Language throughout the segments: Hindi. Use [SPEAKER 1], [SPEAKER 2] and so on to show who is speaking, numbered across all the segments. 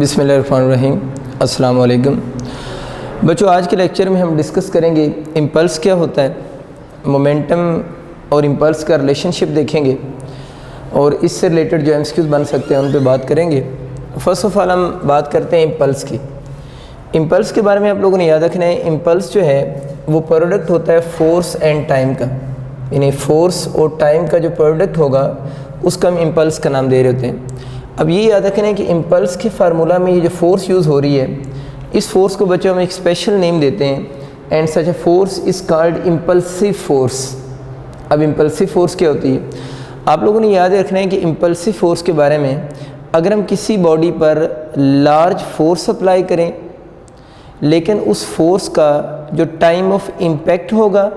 [SPEAKER 1] बिस्मिल्लाहिर्रहमानिर्रहीम। अस्सलाम वालेकुम बच्चों, आज के लेक्चर में हम डिस्कस करेंगे इम्पल्स क्या होता है, मोमेंटम और इम्पल्स का रिलेशनशिप देखेंगे और इससे रिलेटेड जो एमसीक्यूज़ बन सकते हैं उन पे बात करेंगे। फ़र्स्ट ऑफ़ ऑल हम बात करते हैं इम्पल्स की। इम्पल्स के बारे में आप लोगों ने याद रखना है, इम्पल्स जो है वो प्रोडक्ट होता है फोर्स एंड टाइम का, यानी फोर्स और टाइम का जो प्रोडक्ट होगा उसका हम इम्पल्स का नाम दे रहे होते हैं। अब ये याद रखना है कि इम्पल्स के फार्मूला में ये जो फोर्स यूज़ हो रही है, इस फोर्स को बच्चों हम एक स्पेशल नेम देते हैं and such a force is called impulsive force. अब इम्पल्सिव फोर्स क्या होती है, आप लोगों ने याद रखना है कि इम्पल्सिव फोर्स के बारे में, अगर हम किसी बॉडी पर लार्ज फोर्स अप्लाई करें लेकिन उस फोर्स का जो टाइम ऑफ इम्पैक्ट होगा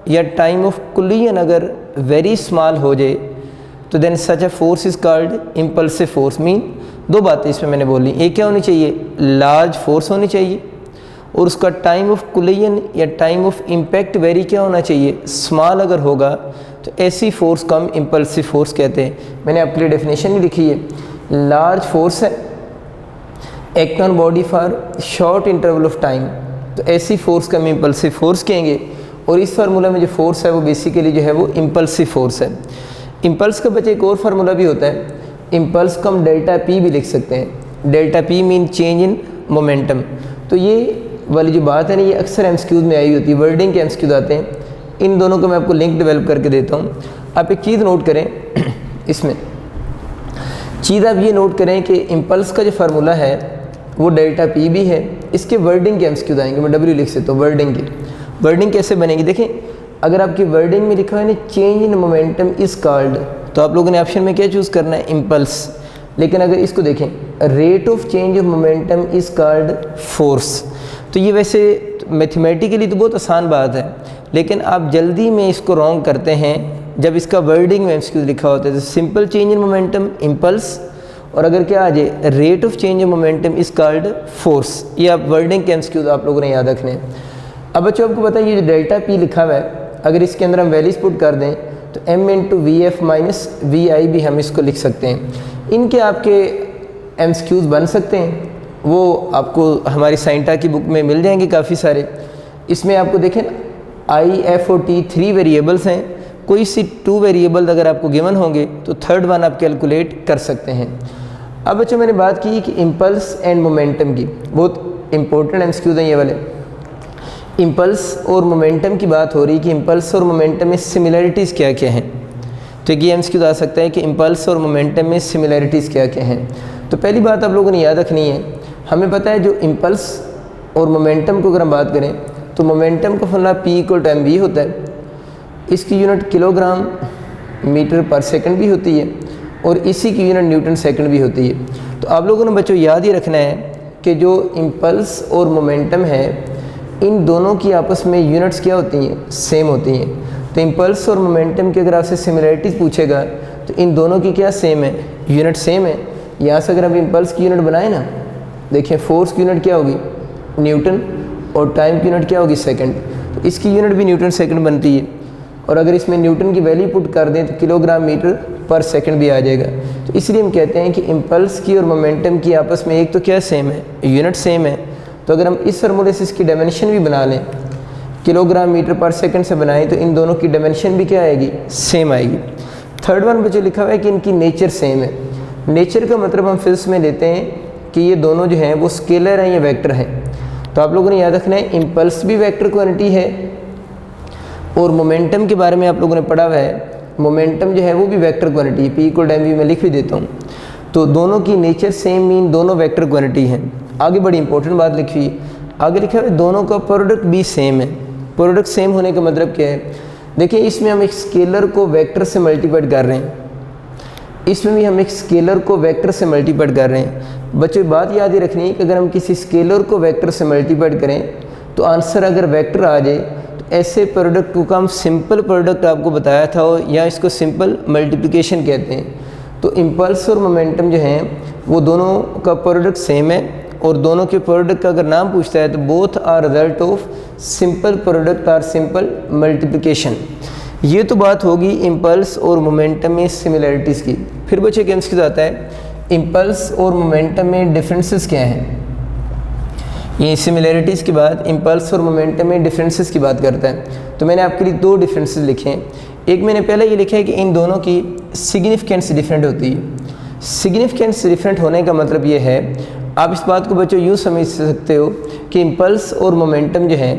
[SPEAKER 1] या टाइम ऑफ कोलिजन अगर वेरी स्मॉल हो जाए तो then such a force is called impulsive force. Mean दो बातें इसमें मैंने बोली, एक क्या होनी चाहिए, लार्ज फोर्स होनी चाहिए और उसका टाइम ऑफ कोलिजन या टाइम ऑफ इम्पैक्ट वेरी क्या होना चाहिए, स्मॉल अगर होगा तो ऐसी फोर्स को हम इम्पल्सिव फोर्स कहते हैं। मैंने आपके लिए डेफिनेशन भी लिखी है, लार्ज फोर्स है act on body for short interval of time, तो ऐसी फोर्स को हम इम्पल्सिव फोर्स कहेंगे और इस फार्मूला में जो फोर्स है वो बेसिकली जो है वो इम्पल्सिव फोर्स है। इम्पल्स का बच्चे एक और फार्मूला भी होता है, इम्पल्स को हम डेल्टा पी भी लिख सकते हैं। Delta P mean change in momentum. तो ये वाली जो बात है ना, ये अक्सर एमसीक्यूज़ में आई होती है, वर्डिंग के एमसीक्यूज़ आते हैं। इन दोनों को मैं आपको लिंक डेवलप करके देता हूँ। आप एक चीज़ नोट करें, इसमें चीज़ आप ये नोट करें कि इम्पल्स का जो फार्मूला है वो डेल्टा पी भी है, इसके वर्डिंग के एमसीक्यूज़ आएंगे। मैं डब्ल्यू लिख सकता हूँ वर्डिंग की। वर्डिंग कैसे बनेगी देखें, अगर आपकी वर्डिंग में लिखा है ना change in momentum is called, तो आप लोगों ने ऑप्शन में क्या चूज़ करना है, इम्पल्स। लेकिन अगर इसको देखें, rate of change of momentum is called force. तो ये वैसे मैथमेटिकली तो बहुत आसान बात है, लेकिन आप जल्दी में इसको रॉन्ग करते हैं जब इसका वर्डिंग में एमसीक्यू लिखा होता है। तो simple change in momentum impulse, और अगर क्या आ जाए rate of change of momentum is called force. ये आप वर्डिंग के एमसीक्यूज आप लोगों ने याद रखने हैं। अब बच्चों आपको पता है ये जो डेल्टा पी लिखा हुआ है, अगर इसके अंदर हम वैल्यूज पुट कर दें तो m into V F minus V I भी हम इसको लिख सकते हैं। इनके आपके एमसीक्यूज बन सकते हैं, वो आपको हमारी साइंटा की बुक में मिल जाएंगे काफ़ी सारे। इसमें आपको देखें आई एफ और टी 3 वेरिएबल्स हैं, कोई सी 2 वेरिएबल अगर आपको गिवन होंगे तो थर्ड वन आप कैलकुलेट कर सकते हैं। अब बच्चों मैंने बात की कि इम्पल्स एंड मोमेंटम की, बहुत इंपॉर्टेंट एमसीक्यूज हैं ये वाले। इम्पल्स और मोमेंटम की बात हो रही कि इम्पल्स और मोमेंटम में सिमिलरिटीज़ क्या क्या हैं। तो ये एमसीक्यू आ सकता है कि इम्पल्स और मोमेंटम में सिमिलरिटीज़ क्या क्या हैं। तो पहली बात आप लोगों ने याद रखनी है, हमें पता है जो इम्पल्स और मोमेंटम को अगर हम बात करें तो मोमेंटम का फॉर्मूला P = mv होता है, इसकी यूनिट किलोग्राम मीटर पर सेकंड भी होती है और इसी की यूनिट न्यूटन सेकंड भी होती है। तो आप लोगों ने बच्चों याद ही रखना है कि जो इम्पल्स और मोमेंटम है इन दोनों की आपस में यूनिट्स क्या होती हैं, सेम होती हैं। तो इम्पल्स और मोमेंटम की अगर आपसे सिमिलरिटीज़ पूछेगा तो इन दोनों की क्या सेम है, यूनिट सेम है। यहाँ से अगर हम इम्पल्स की यूनिट बनाए ना, देखिए फोर्स की यूनिट क्या होगी, न्यूटन, और टाइम की यूनिट क्या होगी, सेकंड। तो इसकी यूनिट भी न्यूटन सेकंड बनती है, और अगर इसमें न्यूटन की वैल्यू पुट कर दें तो किलोग्राम मीटर पर सेकंड भी आ जाएगा। तो इसलिए हम कहते हैं कि इम्पल्स की और मोमेंटम की आपस में एक तो क्या सेम है, यूनिट सेम है। तो अगर हम इस फार्मूले से इसकी डायमेंशन भी बना लें, किलोग्राम मीटर पर सेकंड से बनाएं, तो इन दोनों की डायमेंशन भी क्या आएगी, सेम आएगी। थर्ड वन में जो लिखा हुआ है कि इनकी नेचर सेम है। नेचर का मतलब हम फिजिक्स में लेते हैं कि ये दोनों जो हैं वो स्केलर हैं या वेक्टर हैं। तो आप लोगों ने याद रखना है इम्पल्स भी वेक्टर क्वांटिटी है और मोमेंटम के बारे में आप लोगों ने पढ़ा हुआ है, मोमेंटम जो है वो भी वेक्टर क्वांटिटी, P = mv में लिख भी देता हूँ। तो दोनों की नेचर सेम मीन दोनों वेक्टर क्वांटिटी हैं। आगे बड़ी इंपॉर्टेंट बात लिखी है, आगे लिखा है दोनों का प्रोडक्ट भी सेम है। प्रोडक्ट सेम होने का मतलब क्या है, देखिए इसमें हम एक स्केलर को वेक्टर से मल्टीप्लाई कर रहे हैं, इसमें भी हम एक स्केलर को वेक्टर से मल्टीप्लाई कर रहे हैं। बच्चों बात याद ही रखनी है कि अगर हम किसी स्केलर को वेक्टर से मल्टीप्लाई करें तो आंसर अगर वेक्टर आ जाए तो ऐसे प्रोडक्ट को हम सिंपल प्रोडक्ट आपको बताया था, या इसको सिंपल मल्टीप्लिकेशन कहते हैं। तो इम्पल्स और मोमेंटम जो हैं वो दोनों का प्रोडक्ट सेम है, और दोनों के प्रोडक्ट का अगर नाम पूछता है तो both are result of simple product or simple multiplication. ये तो बात होगी इम्पल्स और मोमेंटम में सिमिलरिटीज़ की। फिर बच्चे क्या आता है इम्पल्स और मोमेंटम में डिफरेंसेस क्या हैं। ये सिमिलैरिटीज़ के बाद इम्पल्स और मोमेंटम में डिफरेंसेस की बात करता है। तो मैंने आपके लिए दो डिफरेंसेस लिखे हैं। एक मैंने पहले ये लिखा है कि इन दोनों की सिग्निफिकेंस डिफरेंट होती है। सिग्निफिकेंस डिफरेंट होने का मतलब ये है, आप इस बात को बच्चों यूँ समझ सकते हो कि इम्पल्स और मोमेंटम जो है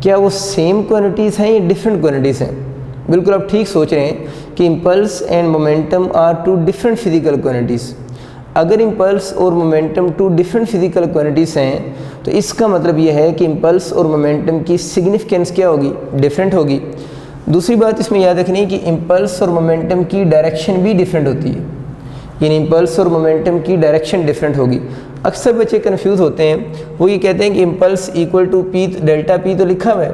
[SPEAKER 1] क्या वो सेम क्वांटिटीज़ हैं या डिफरेंट क्वांटिटीज़ हैं। बिल्कुल आप ठीक सोच रहे हैं कि impulse and momentum are two different physical quantities. अगर इम्पल्स और momentum two different physical quantities हैं तो इसका मतलब यह है कि इम्पल्स और मोमेंटम की सिग्निफिकेंस क्या होगी, डिफरेंट होगी। दूसरी बात इसमें याद रखनी है कि इम्पल्स और मोमेंटम की डायरेक्शन भी डिफरेंट होती है, यानी इम्पल्स और मोमेंटम की डायरेक्शन डिफरेंट होगी। अक्सर बच्चे कंफ्यूज होते हैं, वो ये कहते हैं कि impulse equal to P, delta P तो लिखा हुआ है,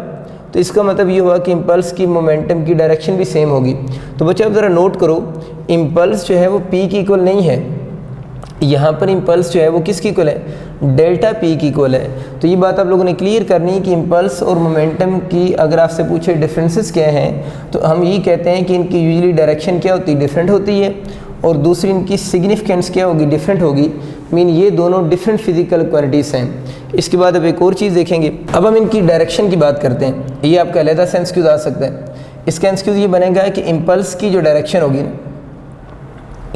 [SPEAKER 1] तो इसका मतलब ये हुआ कि इम्पल्स की मोमेंटम की डायरेक्शन भी सेम होगी। तो बच्चे आप ज़रा नोट करो, इम्पल्स जो है वो पी की इक्वल नहीं है, यहाँ पर इम्पल्स जो है वो किसकी इक्वल है, डेल्टा पी की इक्वल है। तो ये बात आप लोगों ने क्लियर करनी है कि इम्पल्स और मोमेंटम की अगर आपसे पूछे डिफरेंसेस क्या हैं तो हम ये कहते हैं कि इनकी यूजुअली डायरेक्शन क्या होती है, डिफरेंट होती है, और दूसरी इनकी सिग्निफिकेंस क्या होगी, डिफरेंट होगी। मीन ये दोनों डिफरेंट फिजिकल क्वांटिटीज़ हैं। इसके बाद अब एक और चीज़ देखेंगे। अब हम इनकी डायरेक्शन की बात करते हैं। ये आपका अलहदा से एक्सक्यूज़ आ सकता है। इसका एक्सक्यूज़ ये बनेगा कि इम्पल्स की जो डायरेक्शन होगी ना,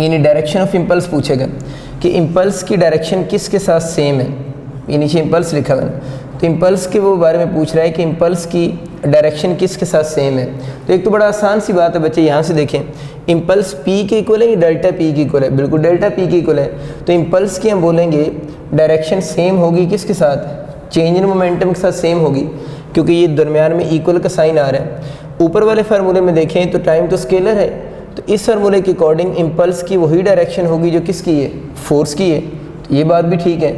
[SPEAKER 1] यानी डायरेक्शन ऑफ इम्पल्स पूछेगा कि इम्पल्स की डायरेक्शन किसके साथ सेम है। ये नीचे इम्पल्स लिखा हुआ है, तो इम्पल्स के वो बारे में पूछ रहा है कि इम्पल्स की डायरेक्शन किसके साथ सेम है। तो एक तो बड़ा आसान सी बात है बच्चे, यहाँ से देखें, इम्पल्स पी के इक्वल है या डेल्टा पी की इक्वल है, बिल्कुल डेल्टा पी की इक्वल है। तो इम्पल्स की हम बोलेंगे डायरेक्शन सेम होगी किसके साथ, चेंज इन मोमेंटम के साथ सेम होगी, क्योंकि ये दरमियान में इक्वल का साइन आ रहा है। ऊपर वाले फार्मूले में देखें तो टाइम तो स्केलर है, तो इस फार्मूले के अकॉर्डिंग इम्पल्स की वही डायरेक्शन होगी जो किसकी है, फोर्स की है। तो ये बात भी ठीक है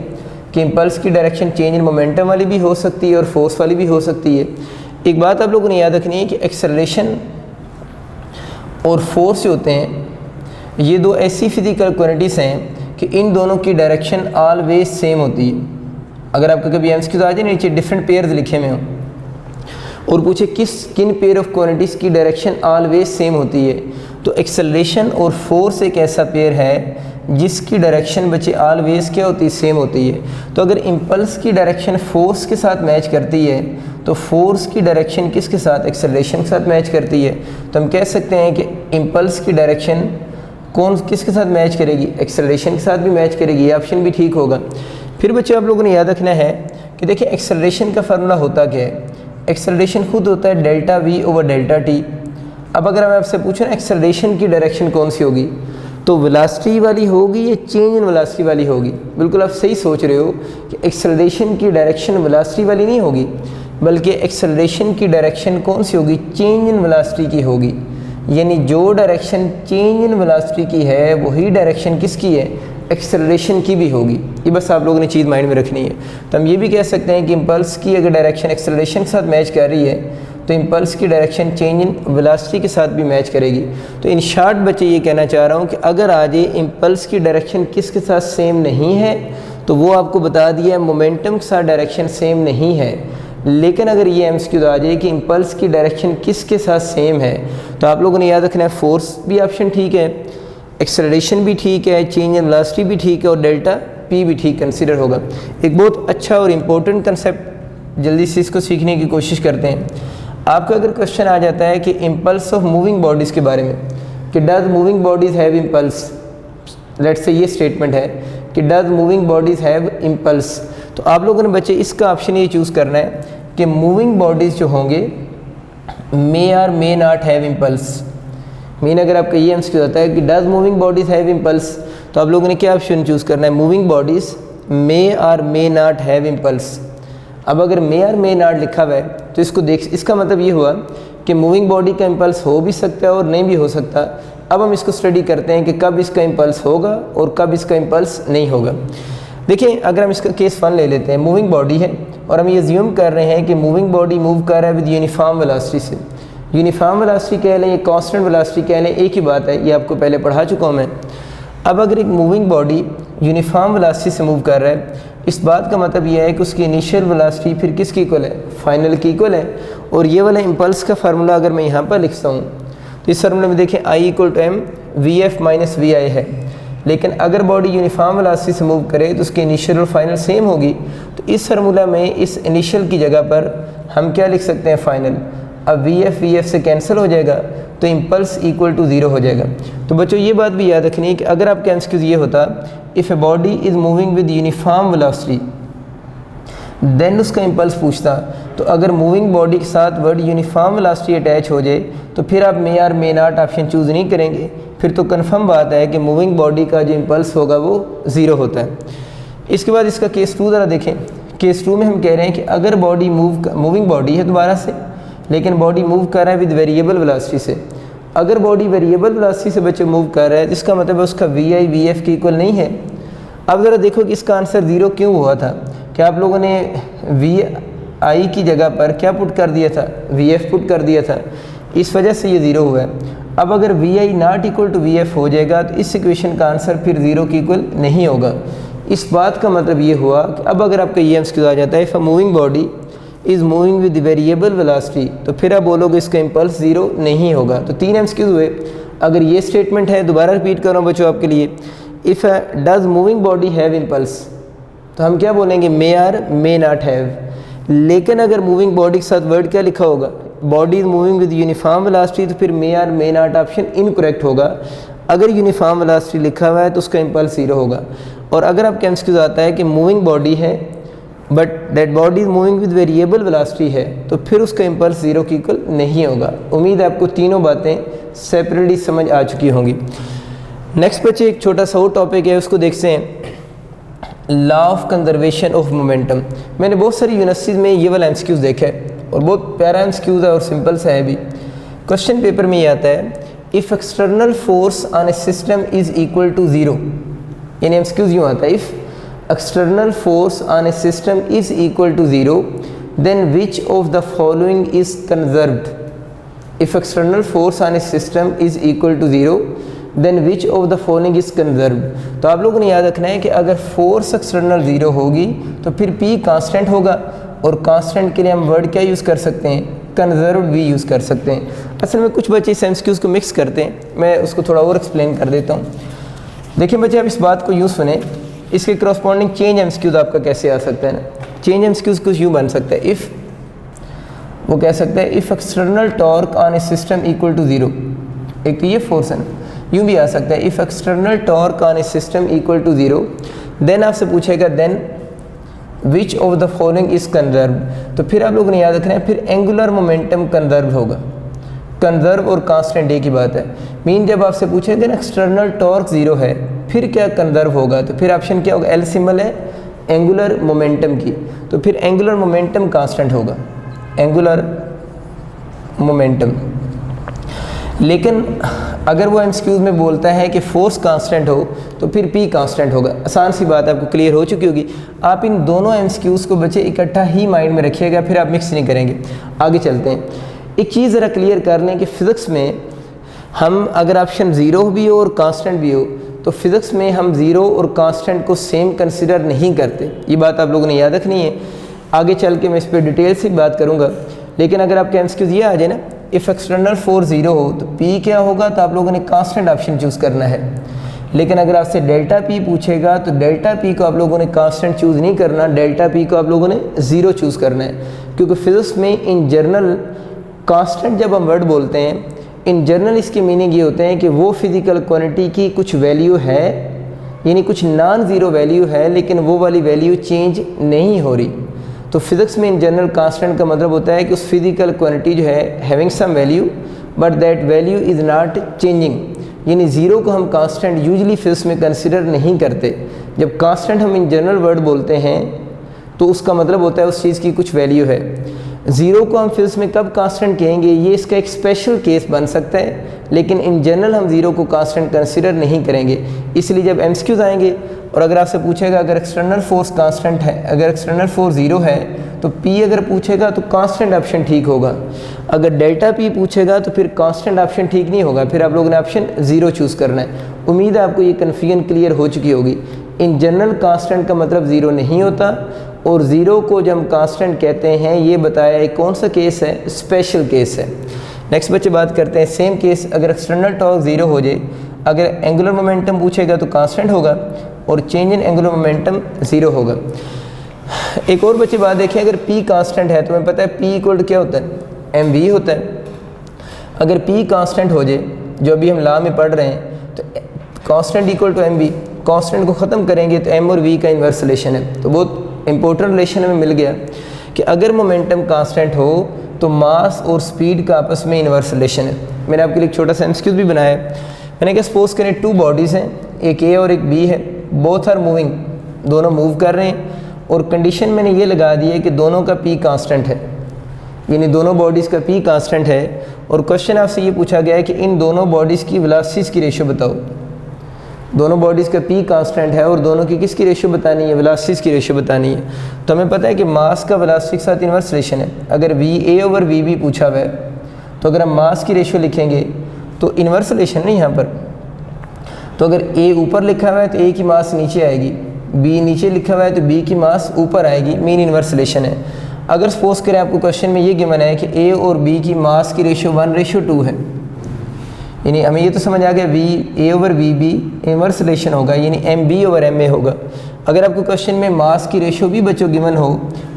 [SPEAKER 1] कि इम्पल्स की डायरेक्शन चेंज इन मोमेंटम वाली भी हो सकती है और फोर्स वाली भी हो सकती है। एक बात आप लोगों ने याद रखनी है कि एक्सेलरेशन और फोर्स जो होते हैं ये दो ऐसी फिजिकल क्वांटिटीज़ हैं कि इन दोनों की डायरेक्शन ऑलवेज सेम होती है। अगर आपका कभी एमसीक्यू आ जाए नीचे डिफरेंट पेयर्स लिखे हुए हों और पूछे किन पेयर ऑफ क्वांटिटीज़ की डायरेक्शन ऑलवेज सेम होती है, तो एक्सेलरेशन और फोर्स एक ऐसा पेयर है जिसकी डायरेक्शन बच्चे ऑलवेज क्या होती है, सेम होती है। तो अगर इम्पल्स की डायरेक्शन फोर्स के साथ मैच करती है तो फोर्स की डायरेक्शन किसके साथ, एक्सेलरेशन के साथ मैच करती है। तो हम कह सकते हैं कि इम्पल्स की डायरेक्शन किसके साथ मैच करेगी, एक्सेलरेशन के साथ भी मैच करेगी। ये ऑप्शन भी ठीक होगा। फिर बच्चे आप लोगों ने याद रखना है कि देखिए एक्सेलरेशन का फार्मूला होता क्या है, एक्सेलरेशन खुद होता है delta we over delta T. अब अगर मैं आपसे पूछूँ ना एक्सेलरेशन की डायरेक्शन कौन सी होगी, तो वेलोसिटी वाली होगी या चेंज इन वेलोसिटी वाली होगी। बिल्कुल आप सही सोच रहे हो कि एक्सेलरेशन की डायरेक्शन वेलोसिटी वाली नहीं होगी, बल्कि एक्सेलरेशन की डायरेक्शन कौन सी होगी, चेंज इन वेलोसिटी की होगी। यानी जो डायरेक्शन चेंज इन वेलोसिटी की है वही डायरेक्शन किसकी है, एक्सेलरेशन की भी होगी। ये बस आप लोगों ने चीज़ माइंड में रखनी है। तो हम ये भी कह सकते हैं कि इम्पल्स की अगर डायरेक्शन एक्सेलरेशन के साथ मैच कर रही है तो इम्पल्स की डायरेक्शन चेंज इन वेलोसिटी के साथ भी मैच करेगी। तो इन शॉर्ट बच्चे ये कहना चाह रहा हूँ कि अगर आज ये इम्पल्स की डायरेक्शन किसके साथ सेम नहीं है तो वो आपको बता दिया मोमेंटम के साथ डायरेक्शन सेम नहीं है। लेकिन अगर ये एमसीक्यू आ जाए कि इम्पल्स की डायरेक्शन किसके साथ सेम है तो आप लोगों ने याद रखना है फोर्स भी ऑप्शन ठीक है, एक्सेलरेशन भी ठीक है, चेंज इन वेलोसिटी भी ठीक है और डेल्टा पी भी ठीक कंसीडर होगा। एक बहुत अच्छा और इम्पोर्टेंट कंसेप्ट जल्दी से इसको सीखने की कोशिश करते हैं। आपका अगर क्वेश्चन आ जाता है कि इम्पल्स ऑफ मूविंग बॉडीज़ के बारे में कि does moving bodies have impulse, let's say ये स्टेटमेंट है कि does moving bodies have impulse, तो आप लोगों ने बच्चे इसका ऑप्शन ये चूज़ करना है कि मूविंग बॉडीज़ जो होंगे may or may not have impulse. Mean अगर आपका ये एमसीक्यू होता है कि does moving bodies have impulse तो आप लोगों ने क्या ऑप्शन चूज़ करना है, moving bodies may or may not have impulse. अब अगर मे आर मे नॉट लिखा हुआ है तो इसको देख, इसका मतलब ये हुआ कि मूविंग बॉडी का इम्पल्स हो भी सकता है और नहीं भी हो सकता। अब हम इसको स्टडी करते हैं कि कब इसका इम्पल्स होगा और कब इसका इम्पल्स नहीं होगा। देखिए अगर हम इसका केस 1 ले लेते हैं, मूविंग बॉडी है और हम ये अज्यूम कर रहे हैं कि मूविंग बॉडी मूव कर रहा है विद यूनिफॉर्म वेलोसिटी से। यूनिफॉर्म वेलोसिटी कह लें या कांस्टेंट वेलोसिटी कह लें, एक ही बात है, ये आपको पहले पढ़ा चुका हूँ मैं। अब अगर एक मूविंग बॉडी यूनिफॉर्म वेलोसिटी से मूव कर रहा है, इस बात का मतलब यह है कि उसकी इनिशियल वेलोसिटी फिर किसकी इक्वल है, फाइनल की इक्वल है। और ये वाला इम्पल्स का फार्मूला अगर मैं यहाँ पर लिखता हूँ तो इस फार्मूले में देखें I = m VF - VI है। लेकिन अगर बॉडी यूनिफॉर्म वेलोसिटी से मूव करे तो उसकी इनिशियल और फाइनल सेम होगी। तो इस फार्मूला में इस इनिशियल की जगह पर हम क्या लिख सकते हैं, फाइनल। अब वी एफ से कैंसिल हो जाएगा तो इम्पल्स इक्वल टू 0 हो जाएगा। तो बच्चों ये बात भी याद रखनी है कि अगर आपका एमसीक्यू ये होता, if a body is moving with uniform velocity then उसका इम्पल्स पूछता, तो अगर मूविंग बॉडी के साथ वर्ड यूनिफॉर्म वेलोसिटी अटैच हो जाए तो फिर आप may or may not option choose नहीं करेंगे, फिर तो कन्फर्म बात है कि मूविंग बॉडी का जो इम्पल्स होगा वो 0 होता है। इसके बाद इसका केस 2 ज़रा देखें। केस 2 में हम कह रहे हैं कि अगर बॉडी मूविंग बॉडी है दोबारा से, लेकिन बॉडी मूव कर रहा है विद वेरिएबल वेलोसिटी से। अगर बॉडी वेरिएबल वेलोसिटी से बच्चे मूव कर रहा है जिसका मतलब है उसका वी आई वी एफ के इक्वल नहीं है। अब ज़रा देखो कि इसका आंसर 0 क्यों हुआ था। क्या आप लोगों ने वी आई की जगह पर क्या पुट कर दिया था, वी एफ पुट कर दिया था, इस वजह से ये 0 हुआ है। अब अगर V I not equal to V F हो जाएगा तो इस इक्वेशन का आंसर फिर 0 के इक्वल नहीं होगा। इस बात का मतलब ये हुआ कि अब अगर आपका ये एमसीक्यू आ जाता है, if a moving body is moving with variable velocity, तो फिर आप बोलोगे इसका इम्पल्स 0 नहीं होगा। तो 3 एमसीक्यूज हुए। अगर ये स्टेटमेंट है, दोबारा रिपीट कर रहा हूँ बच्चों आपके लिए, if does moving body have impulse, तो हम क्या बोलेंगे, मे आर मे नॉट हैव। लेकिन अगर मूविंग बॉडी के साथ वर्ड क्या लिखा होगा, body is moving with uniform velocity, तो फिर may or may not option incorrect होगा। अगर यूनिफॉर्म वेलोसिटी लिखा हुआ है तो उसका इम्पल्स 0 होगा। और अगर आपके एमसीक्यूज आता है कि मूविंग बॉडी है but that body is moving with variable velocity है, तो फिर उसका इम्पल्स 0 की इक्वल नहीं होगा। उम्मीद है आपको तीनों बातें सेपरेटली समझ आ चुकी होंगी। नेक्स्ट बच्चे एक छोटा सा और टॉपिक है, उसको देखते हैं, law of conservation of momentum. मैंने बहुत सारी यूनिवर्सिटीज़ में ये वाला एमसीक्यूज देखा है और बहुत प्यारा एमसीक्यूज है और सिंपल सा है भी। क्वेश्चन पेपर में ये आता है, if external force on a system is equal to 0, यानी एमसीक्यूज यूँ आता है, if external force on a system is equal to 0 then which of the following is conserved। if external force on a system is equal to 0 then which of the following is conserved। तो आप लोगों ने याद रखना है कि अगर फोर्स एक्सटर्नल 0 होगी तो फिर P कांस्टेंट होगा, और कांस्टेंट के लिए हम वर्ड क्या यूज़ कर सकते हैं, कंजर्व भी यूज़ कर सकते हैं। असल में कुछ बच्चे इस एमसीक्यूज को मिक्स करते हैं, मैं उसको थोड़ा और एक्सप्लेन कर देता हूँ। देखिए बच्चे, आप इस बात को यूँ सुने, इसके करस्पॉन्डिंग चेंज एमसीक्यूज आपका कैसे आ सकता है ना। चेंज एमसीक्यूज कुछ यूँ बन सकता है, इफ़ वो कह सकता है if external torque on a system equal to 0, एक तो ये फोर्स है ना, यूँ भी आ सकता है, if external torque on a system equal to 0 then आपसे पूछेगा then which of the following is conserve. तो फिर आप लोगों ने याद रखना है, फिर एंगुलर मोमेंटम कंजर्व होगा। कंजर्व और कांस्टेंट एक ही बात है। मीन जब आपसे पूछेगा ना एक्सटर्नल टॉर्क 0 है, फिर क्या कंजर्व होगा, तो फिर ऑप्शन क्या होगा, एल सिंबल है एंगुलर मोमेंटम की, तो फिर एंगुलर मोमेंटम कांस्टेंट होगा, एंगुलर मोमेंटम। लेकिन अगर वो एमसीक्यूज में बोलता है कि फोर्स कांस्टेंट हो तो फिर पी कांस्टेंट होगा। आसान सी बात आपको क्लियर हो चुकी होगी। आप इन दोनों एमसीक्यूज को बच्चे इकट्ठा ही माइंड में रखिएगा, फिर आप मिक्स नहीं करेंगे। आगे चलते हैं। एक चीज़ ज़रा क्लियर कर लें कि फ़िज़िक्स में हम अगर ऑप्शन 0 भी हो और कांस्टेंट भी हो तो फिज़िक्स में हम 0 और कांस्टेंट को सेम कंसिडर नहीं करते। ये बात आप लोगों ने याद रखनी है। आगे चल के मैं इस पर डिटेल से बात करूँगा। लेकिन अगर आपके एमसीक्यूज ये आ जाए ना, इफ़ एक्सटर्नल फोर्स 0 हो तो P क्या होगा, तो आप लोगों ने कांस्टेंट ऑप्शन चूज़ करना है। लेकिन अगर आपसे डेल्टा P पूछेगा तो डेल्टा P को आप लोगों ने कांस्टेंट चूज़ नहीं करना, डेल्टा P को आप लोगों ने 0 चूज़ करना है। क्योंकि फिज़िक्स में इन जनरल कांस्टेंट जब हम वर्ड बोलते हैं, इन जनरल इसकी मीनिंग ये होते हैं कि वो फिज़िकल क्वांटिटी की कुछ वैल्यू है, यानी कुछ नॉन ज़ीरो वैल्यू है, लेकिन वो वाली वैल्यू चेंज नहीं हो रही। तो फिज़िक्स में इन जनरल कांस्टेंट का मतलब होता है कि उस फिज़िकल क्वांटिटी जो है having some value but that value is not changing, यानी ज़ीरो को हम कांस्टेंट यूजली फिज़िक्स में कंसिडर नहीं करते। जब कांस्टेंट हम इन जनरल वर्ड बोलते हैं तो उसका मतलब होता है उस चीज़ की कुछ वैल्यू है। ज़ीरो को हम फिज़िक्स में कब कांस्टेंट कहेंगे, ये इसका एक स्पेशल केस बन सकता है, लेकिन इन जनरल हम ज़ीरो को कांस्टेंट कंसिडर नहीं करेंगे। इसलिए जब एमसीक्यूज आएंगे और अगर आपसे पूछेगा अगर एक्सटर्नल फोर्स कांस्टेंट है, अगर एक्सटर्नल फोर्स 0 है तो P अगर पूछेगा तो कांस्टेंट ऑप्शन ठीक होगा। अगर डेल्टा P पूछेगा तो फिर कांस्टेंट ऑप्शन ठीक नहीं होगा, फिर आप लोगों ने ऑप्शन 0 चूज़ करना है। उम्मीद है आपको ये कन्फ्यूजन क्लियर हो चुकी होगी। इन जनरल कांस्टेंट का मतलब 0 नहीं होता, और 0 को जब हम कांस्टेंट कहते हैं ये बताया एक कौन सा केस है, स्पेशल केस है। नेक्स्ट बच्चे बात करते हैं सेम केस, अगर एक्सटर्नल टॉर्क 0 हो जाए अगर एंगुलर मोमेंटम पूछेगा तो कांस्टेंट होगा और चेंज इन एंगुलर मोमेंटम 0 होगा। एक और बच्चे बात देखें, अगर p कांस्टेंट है तो हमें पता है p इक्वल क्या होता है, mv होता है। अगर p कांस्टेंट हो जाए, जो अभी हम लॉ में पढ़ रहे हैं, तो constant equal to mv, constant को ख़त्म करेंगे तो m और v का इन्वर्स रिलेशन है। तो बहुत इंपॉर्टेंट रिलेशन हमें मिल गया कि अगर मोमेंटम कांस्टेंट हो तो मास और स्पीड का आपस में इन्वर्स रिलेशन है। मैंने आपके लिए एक छोटा सा एमसीक्यू भी बनाया है। मैंने क्या, सपोज करें 2 बॉडीज़ हैं, एक ए और एक बी है, बोथ आर मूविंग, दोनों मूव कर रहे हैं और कंडीशन मैंने ये लगा दी है कि दोनों का पी कांस्टेंट है, यानी दोनों बॉडीज़ का पी कांस्टेंट है। और क्वेश्चन आपसे ये पूछा गया है कि इन दोनों बॉडीज़ की वेलोसिटीज़ की रेशियो बताओ। दोनों बॉडीज़ का पी कांस्टेंट है और दोनों की किसकी रेशियो बतानी है, वेलोसिटीज़ की रेशियो बतानी है। तो हमें पता है कि मास का वेलोसिटी के साथ इन्वर्स रिलेशन है। अगर V A over V B पूछा हुआ है तो अगर हम मास की रेशियो लिखेंगे तो इन्वर्स रिलेशन नहीं यहाँ पर। तो अगर ए ऊपर लिखा हुआ है तो ए की मास नीचे आएगी, बी नीचे लिखा हुआ है तो बी की मास ऊपर आएगी, मीन इन्वर्स रिलेशन है। अगर सपोज करें आपको क्वेश्चन में ये गिवन है कि ए और बी की मास की रेशियो 1:2 है, यानी हमें ये तो समझ आ गया V A over V B inverse relation होगा, यानी M B over M A होगा। अगर आपको क्वेश्चन में मास की रेशियो भी बच्चों गिवन हो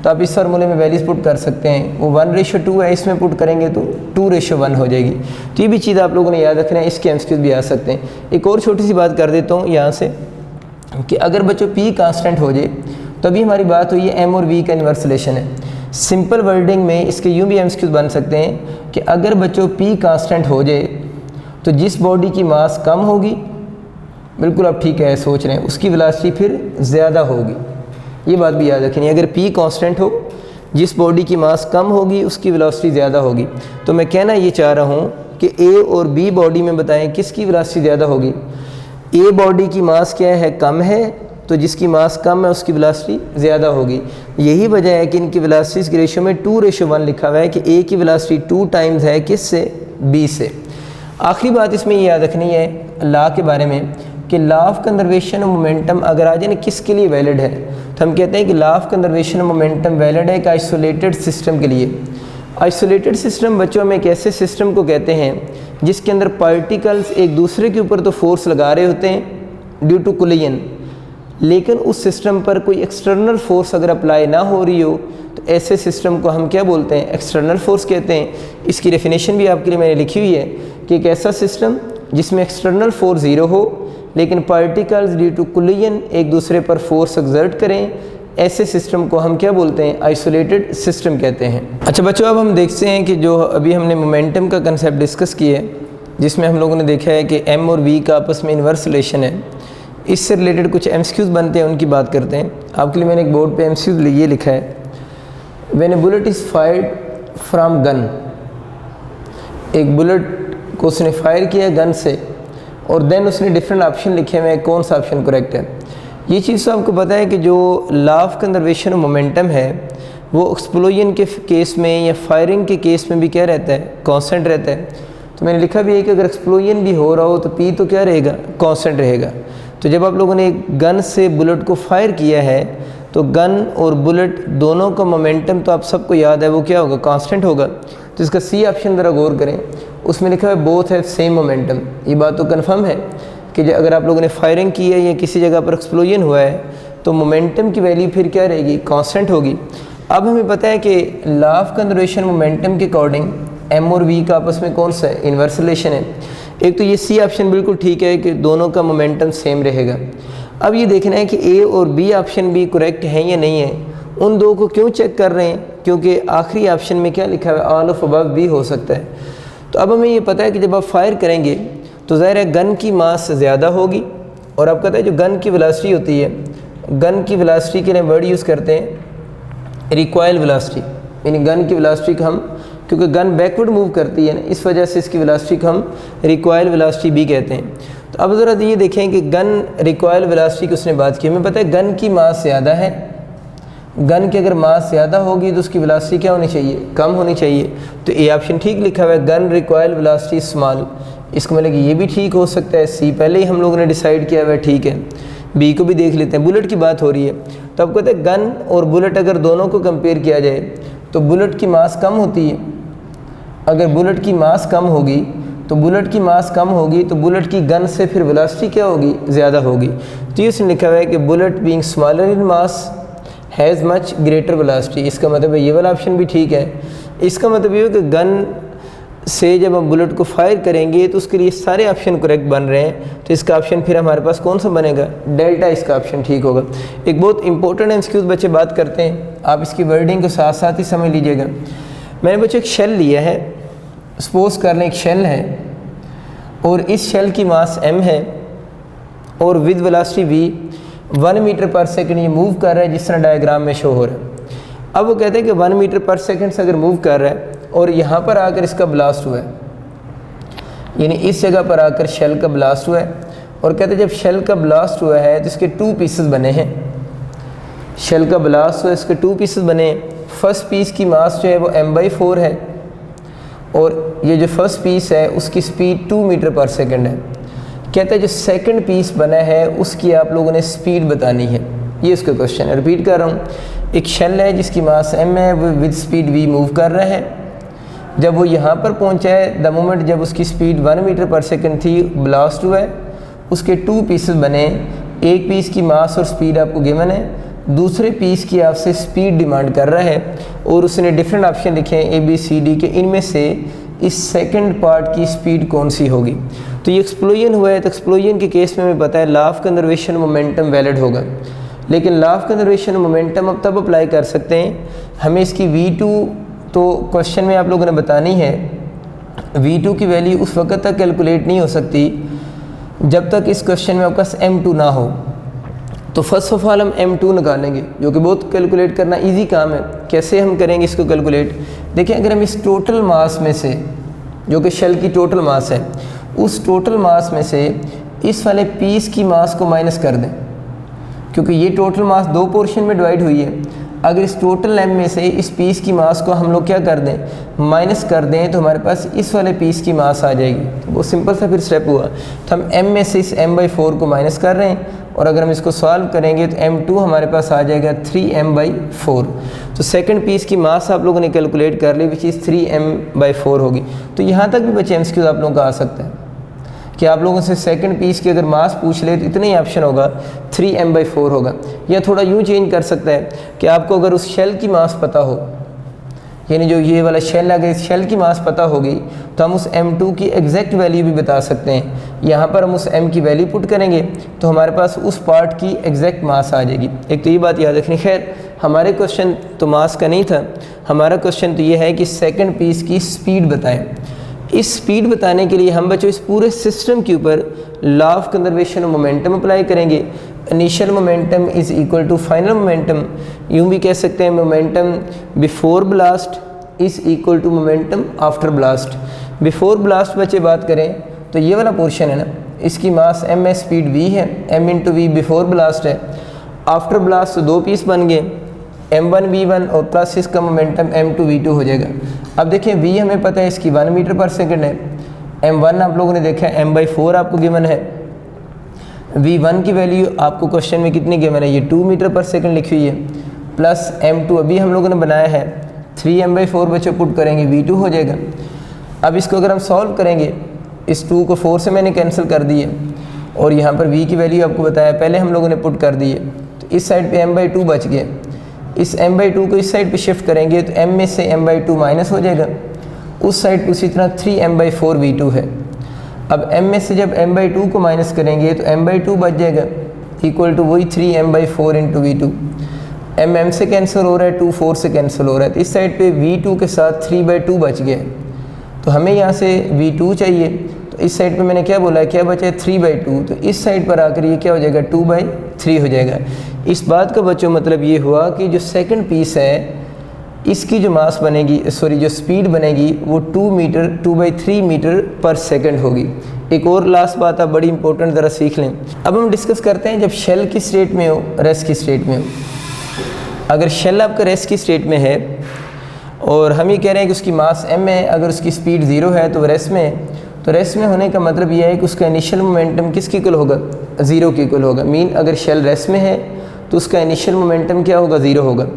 [SPEAKER 1] तो आप इस फार्मूले में वैल्यूज पुट कर सकते हैं। वो 1:2 है, इसमें पुट करेंगे तो 2:1 हो जाएगी। तो ये भी चीज़ आप लोगों ने याद रखना है, इसके एमसीक्यूज भी आ सकते हैं। एक और छोटी सी बात कर देता हूँ यहाँ से कि अगर बच्चों पी कांस्टेंट हो जाए तो अभी हमारी बात हुई है एम और वी का इन्वर्स रिलेशन है। सिंपल वर्डिंग में इसके यूँ भी एमसीक्यूज बन सकते हैं कि अगर बच्चों पी कांस्टेंट हो जाए तो जिस बॉडी की मास कम होगी, बिल्कुल आप ठीक है सोच रहे हैं, उसकी वेलोसिटी फिर ज़्यादा होगी। ये बात भी याद रखनी है, अगर पी कांस्टेंट हो, जिस बॉडी की मास कम होगी उसकी वेलोसिटी ज़्यादा होगी। तो मैं कहना ये चाह रहा हूँ कि ए और बी बॉडी में बताएं किसकी वेलोसिटी ज़्यादा होगी। ए बॉडी की मास क्या है, कम है, तो जिसकी मास कम है उसकी वेलोसिटी ज़्यादा होगी। यही वजह है कि इनकी वेलोसिटीज़ की रेशियो में 2:1 लिखा हुआ है कि ए की वेलोसिटी 2 टाइम्स है किससे, बी से। आखिरी बात इसमें ये याद रखनी है लॉ के बारे में कि law of conservation of momentum अगर आ जाए ना किसके लिए वैलिड है, तो हम कहते हैं कि law of conservation of momentum valid है एक आइसोलेटेड सिस्टम के लिए। आइसोलेटेड सिस्टम बच्चों में एक ऐसे सिस्टम को कहते हैं जिसके अंदर पार्टिकल्स एक दूसरे के ऊपर तो फोर्स लगा रहे होते हैं ड्यू टू कोलिजन, लेकिन उस सिस्टम पर कोई एक्सटर्नल फोर्स अगर अप्लाई ना हो रही हो तो ऐसे सिस्टम को हम क्या बोलते हैं, एक्सटर्नल फोर्स कहते हैं। इसकी डेफिनेशन भी आपके लिए मैंने लिखी हुई है कि एक ऐसा सिस्टम जिसमें एक्सटर्नल फोर्स 0 हो लेकिन पार्टिकल्स ड्यू टू कोलिजन एक दूसरे पर फोर्स एक्सर्ट करें, ऐसे सिस्टम को हम क्या बोलते हैं, आइसोलेटेड सिस्टम कहते हैं। अच्छा बच्चों, अब हम देखते हैं कि जो अभी हमने मोमेंटम का कंसेप्ट डिस्कस किया है, जिसमें हम लोगों ने देखा है कि एम और वी का आपस में इन्वर्स रिलेशन है। इससे रिलेटेड कुछ एमसीक्यूज बनते हैं, उनकी बात करते हैं। आपके लिए मैंने एक बोर्ड पे एमसीक्यूज ये लिखा है, when A bullet is fired from gun, एक बुलेट को उसने फायर किया गन से और देन उसने डिफरेंट ऑप्शन लिखे हुए हैं, कौन सा ऑप्शन करेक्ट है। ये चीज़ तो आपको पता है कि जो law of conservation of momentum है वो एक्सप्लोजन के केस में या फायरिंग के केस में भी क्या रहता है, कांस्टेंट रहता है। तो मैंने लिखा भी है कि अगर एक्सप्लोजन भी हो रहा हो तो पी तो क्या रहेगा, कांस्टेंट रहेगा। तो जब आप लोगों ने एक गन से बुलेट को फायर किया है तो गन और बुलेट दोनों का मोमेंटम तो आप सबको याद है वो क्या होगा, कांस्टेंट होगा। तो इसका सी ऑप्शन ज़रा गौर करें, उसमें लिखा है बोथ हैव सेम मोमेंटम। ये बात तो कंफर्म है कि अगर आप लोगों ने फायरिंग की है या किसी जगह पर एक्सप्लोजन हुआ है तो मोमेंटम की वैल्यू फिर क्या रहेगी, कांस्टेंट होगी। अब हमें पता है कि लॉ ऑफ कंजर्वेशन मोमेंटम के अकॉर्डिंग एम और वी का आपस में कौन सा है, इन्वर्स रिलेशन है। एक तो ये सी ऑप्शन बिल्कुल ठीक है कि दोनों का मोमेंटम सेम रहेगा। अब ये देखना है कि ए और बी ऑप्शन भी करेक्ट है या नहीं है। उन दो को क्यों चेक कर रहे हैं, क्योंकि आखिरी ऑप्शन में क्या लिखा है, ऑल ऑफ अबव भी हो सकता है। तो अब हमें ये पता है कि जब आप फायर करेंगे तो ज़ाहिर है गन की मास ज़्यादा होगी, और आपको पता है जो गन की वेलोसिटी होती है, गन की वेलोसिटी के लिए वर्ड यूज़ करते हैं रिकॉइल वेलोसिटी, यानी गन की वेलोसिटी को हम, क्योंकि गन बैकवर्ड मूव करती है ना, इस वजह से इसकी वेलोसिटी को हम रिकॉइल वेलोसिटी भी कहते हैं। तो अब ज़रा ये देखें कि गन रिकॉइल वेलोसिटी की उसने बात की, हमें पता है गन की मास ज़्यादा है, गन की अगर मास ज़्यादा होगी तो उसकी वेलोसिटी क्या होनी चाहिए, कम होनी चाहिए। तो ए ऑप्शन ठीक लिखा हुआ है, गन रिकॉइल वेलोसिटी स्मॉल। इसको मतलब कि ये भी ठीक हो सकता है, सी पहले ही हम लोगों ने डिसाइड किया हुआ है, ठीक है। बी को भी देख लेते हैं, बुलेट की बात हो रही है तो आपको कहते हैं गन और बुलेट अगर दोनों को कंपेयर किया जाए तो बुलेट की मास कम होती है। अगर बुलेट की मास कम होगी तो बुलेट की मास कम होगी तो बुलेट की गन से फिर वेलोसिटी क्या होगी, ज़्यादा होगी। तो इसमें लिखा हुआ है कि bullet being smaller in mass has much greater velocity. इसका मतलब ये वाला ऑप्शन भी ठीक है। इसका मतलब ये है कि गन से जब हम बुलेट को फायर करेंगे तो उसके लिए सारे ऑप्शन करेक्ट बन रहे हैं, तो इसका ऑप्शन फिर हमारे पास कौन सा बनेगा, डेल्टा, इसका ऑप्शन ठीक होगा। एक बहुत इंपॉर्टेंट एमसीक्यूज बच्चे बात करते हैं, आप इसकी वर्डिंग को साथ साथ ही समझ लीजिएगा। मैंने बच्चे एक शेल लिया है, सपोज कर लें एक शेल है और इस शेल की मास m है और विद वेलोसिटी v 1 मीटर पर सेकंड ये मूव कर रहा है जिस तरह डायग्राम में शो हो रहा है। अब वो कहते हैं कि 1 मीटर पर सेकंड से अगर मूव कर रहा है और यहाँ पर आकर इसका ब्लास्ट हुआ है, यानी इस जगह पर आकर शेल का ब्लास्ट हुआ है, और कहते हैं जब शेल का ब्लास्ट हुआ है तो इसके 2 पीसेस बने हैं। शेल का ब्लास्ट हुआ, इसके 2 पीसेस बने। फर्स्ट पीस की मास जो है वो m/4 है और ये जो फर्स्ट पीस है उसकी स्पीड 2 मीटर पर सेकंड है। कहते हैं जो सेकंड पीस बना है उसकी आप लोगों ने स्पीड बतानी है, ये इसका क्वेश्चन है। रिपीट कर रहा हूँ, एक शेल है जिसकी मास m है, वो विद स्पीड v मूव कर रहा है। जब वो यहाँ पर पहुँचा है, द मोमेंट जब उसकी स्पीड 1 मीटर पर सेकंड थी, ब्लास्ट हुआ है, उसके 2 पीसेस बने। एक पीस की मास और स्पीड आपको गिवन है, दूसरे पीस की आपसे स्पीड डिमांड कर रहा है और उसने डिफरेंट ऑप्शन लिखे हैं ABCD के, इनमें से इस सेकंड पार्ट की स्पीड कौन सी होगी। तो ये एक्सप्लोजन हुआ है, तो एक्सप्लोजन के केस में हमें पता है law of conservation momentum valid होगा, लेकिन लॉ ऑफ कंजर्वेशन मोमेंटम अब तब अप्लाई कर सकते हैं हमें इसकी V2 तो क्वेश्चन में आप लोगों ने बतानी है। V2 की वैल्यू उस वक्त तक कैलकुलेट नहीं हो सकती जब तक इस क्वेश्चन में आपके पास M2 ना हो। तो फर्स्ट ऑफ ऑल हम M2 निकालेंगे, जो कि बहुत कैलकुलेट करना इजी काम है। कैसे हम करेंगे इसको कैलकुलेट, देखिए अगर हम इस टोटल मास में से, जो कि शेल की टोटल मास है, उस टोटल मास में से इस वाले पीस की मास को माइनस कर दें, क्योंकि ये टोटल मास 2 पोर्शन में डिवाइड हुई है। अगर इस टोटल m में से इस पीस की मास को हम लोग क्या कर दें, माइनस कर दें, तो हमारे पास इस वाले पीस की मास आ जाएगी। वो सिंपल सा फिर स्टेप हुआ, तो हम m में से इस m/4 को माइनस कर रहे हैं और अगर हम इसको सॉल्व करेंगे तो m2 हमारे पास आ जाएगा 3m/4। तो सेकंड पीस की मास आप लोगों ने कैलकुलेट कर ली, विच इज़ 3m/4 होगी। तो यहाँ तक भी बच्चे एमसीक्यूज आप लोगों का आ सकता है कि आप लोगों से सेकंड पीस की अगर मास पूछ ले तो इतना ही ऑप्शन होगा, 3m/4 होगा। या थोड़ा यूँ चेंज कर सकता है कि आपको अगर उस शेल की मास पता हो, यानी जो ये वाला शेल है, अगर इस शेल की मास पता होगी तो हम उस m2 की एग्जैक्ट वैल्यू भी बता सकते हैं। यहाँ पर हम उस m की वैल्यू पुट करेंगे तो हमारे पास उस पार्ट की एग्जैक्ट मास आ जाएगी। एक तो ये बात याद रखनी। खैर हमारे क्वेश्चन तो मास का नहीं था, हमारा क्वेश्चन तो ये है कि सेकेंड पीस की स्पीड बताएँ। इस स्पीड बताने के लिए हम बच्चों इस पूरे सिस्टम के ऊपर law of conservation of momentum apply करेंगे। Initial momentum is equal to final momentum, यूँ भी कह सकते हैं momentum before blast is equal to momentum after blast. Before blast बच्चे बात करें तो ये वाला पोर्शन है ना, इसकी मास m है, स्पीड v है, m into V before blast है। आफ्टर ब्लास्ट तो 2 पीस बन गए, m1v1 और प्लस इसका मोमेंटम m2v2 हो जाएगा। अब देखिए v हमें पता है इसकी 1 मीटर पर सेकंड है, m1 आप लोगों ने देखा है m/4 आपको गिवन है, v1 की वैल्यू आपको क्वेश्चन में कितनी गिवन है, ये 2 मीटर पर सेकंड लिखी हुई है, प्लस m2 अभी हम लोगों ने बनाया है 3m/4 बच्चों पुट करेंगे v2 हो जाएगा। अब इसको अगर हम सॉल्व करेंगे, इस 2 को 4 से मैंने कैंसिल कर दिए और यहाँ पर v की वैल्यू आपको बताया पहले हम लोगों ने पुट कर दी है, तो इस साइड पे m/2 बच गए। इस m/2 को इस साइड पे शिफ्ट करेंगे तो m में से m/2 माइनस हो जाएगा, उस साइड पे उसी तरह 3m/4 v2 है। अब m में से जब m/2 को माइनस करेंगे तो m/2 बच जाएगा इक्वल टू वही 3m/4 इंटू v2। m से कैंसिल हो रहा है, 2 4 से कैंसिल हो रहा है, तो इस साइड पे v2 के साथ 3/2 बच गया। तो हमें यहाँ से v2 चाहिए, तो इस साइड पे मैंने क्या बोला है, क्या बचा है 3/2, तो इस साइड पर आकर ये क्या हो जाएगा 2/3 हो जाएगा। इस बात का बच्चों मतलब ये हुआ कि जो सेकंड पीस है इसकी जो मास बनेगी, सॉरी जो स्पीड बनेगी वो 2/3 मीटर पर सेकंड होगी। एक और लास्ट बात आप बड़ी इंपॉर्टेंट ज़रा सीख लें। अब हम डिस्कस करते हैं जब शेल की स्टेट में हो, रेस्ट की स्टेट में हो। अगर शेल आपका रेस्ट की स्टेट में है और हम ये कह रहे हैं कि उसकी मास m है, अगर उसकी स्पीड 0 है तो रेस्ट में है, तो रेस्ट में होने का मतलब यह है कि उसका इनिशियल मोमेंटम किसके इक्वल होगा, 0 के इक्वल होगा। मीन अगर शेल रेस्ट में है तो उसका इनिशियल मोमेंटम क्या होगा, 0 होगा।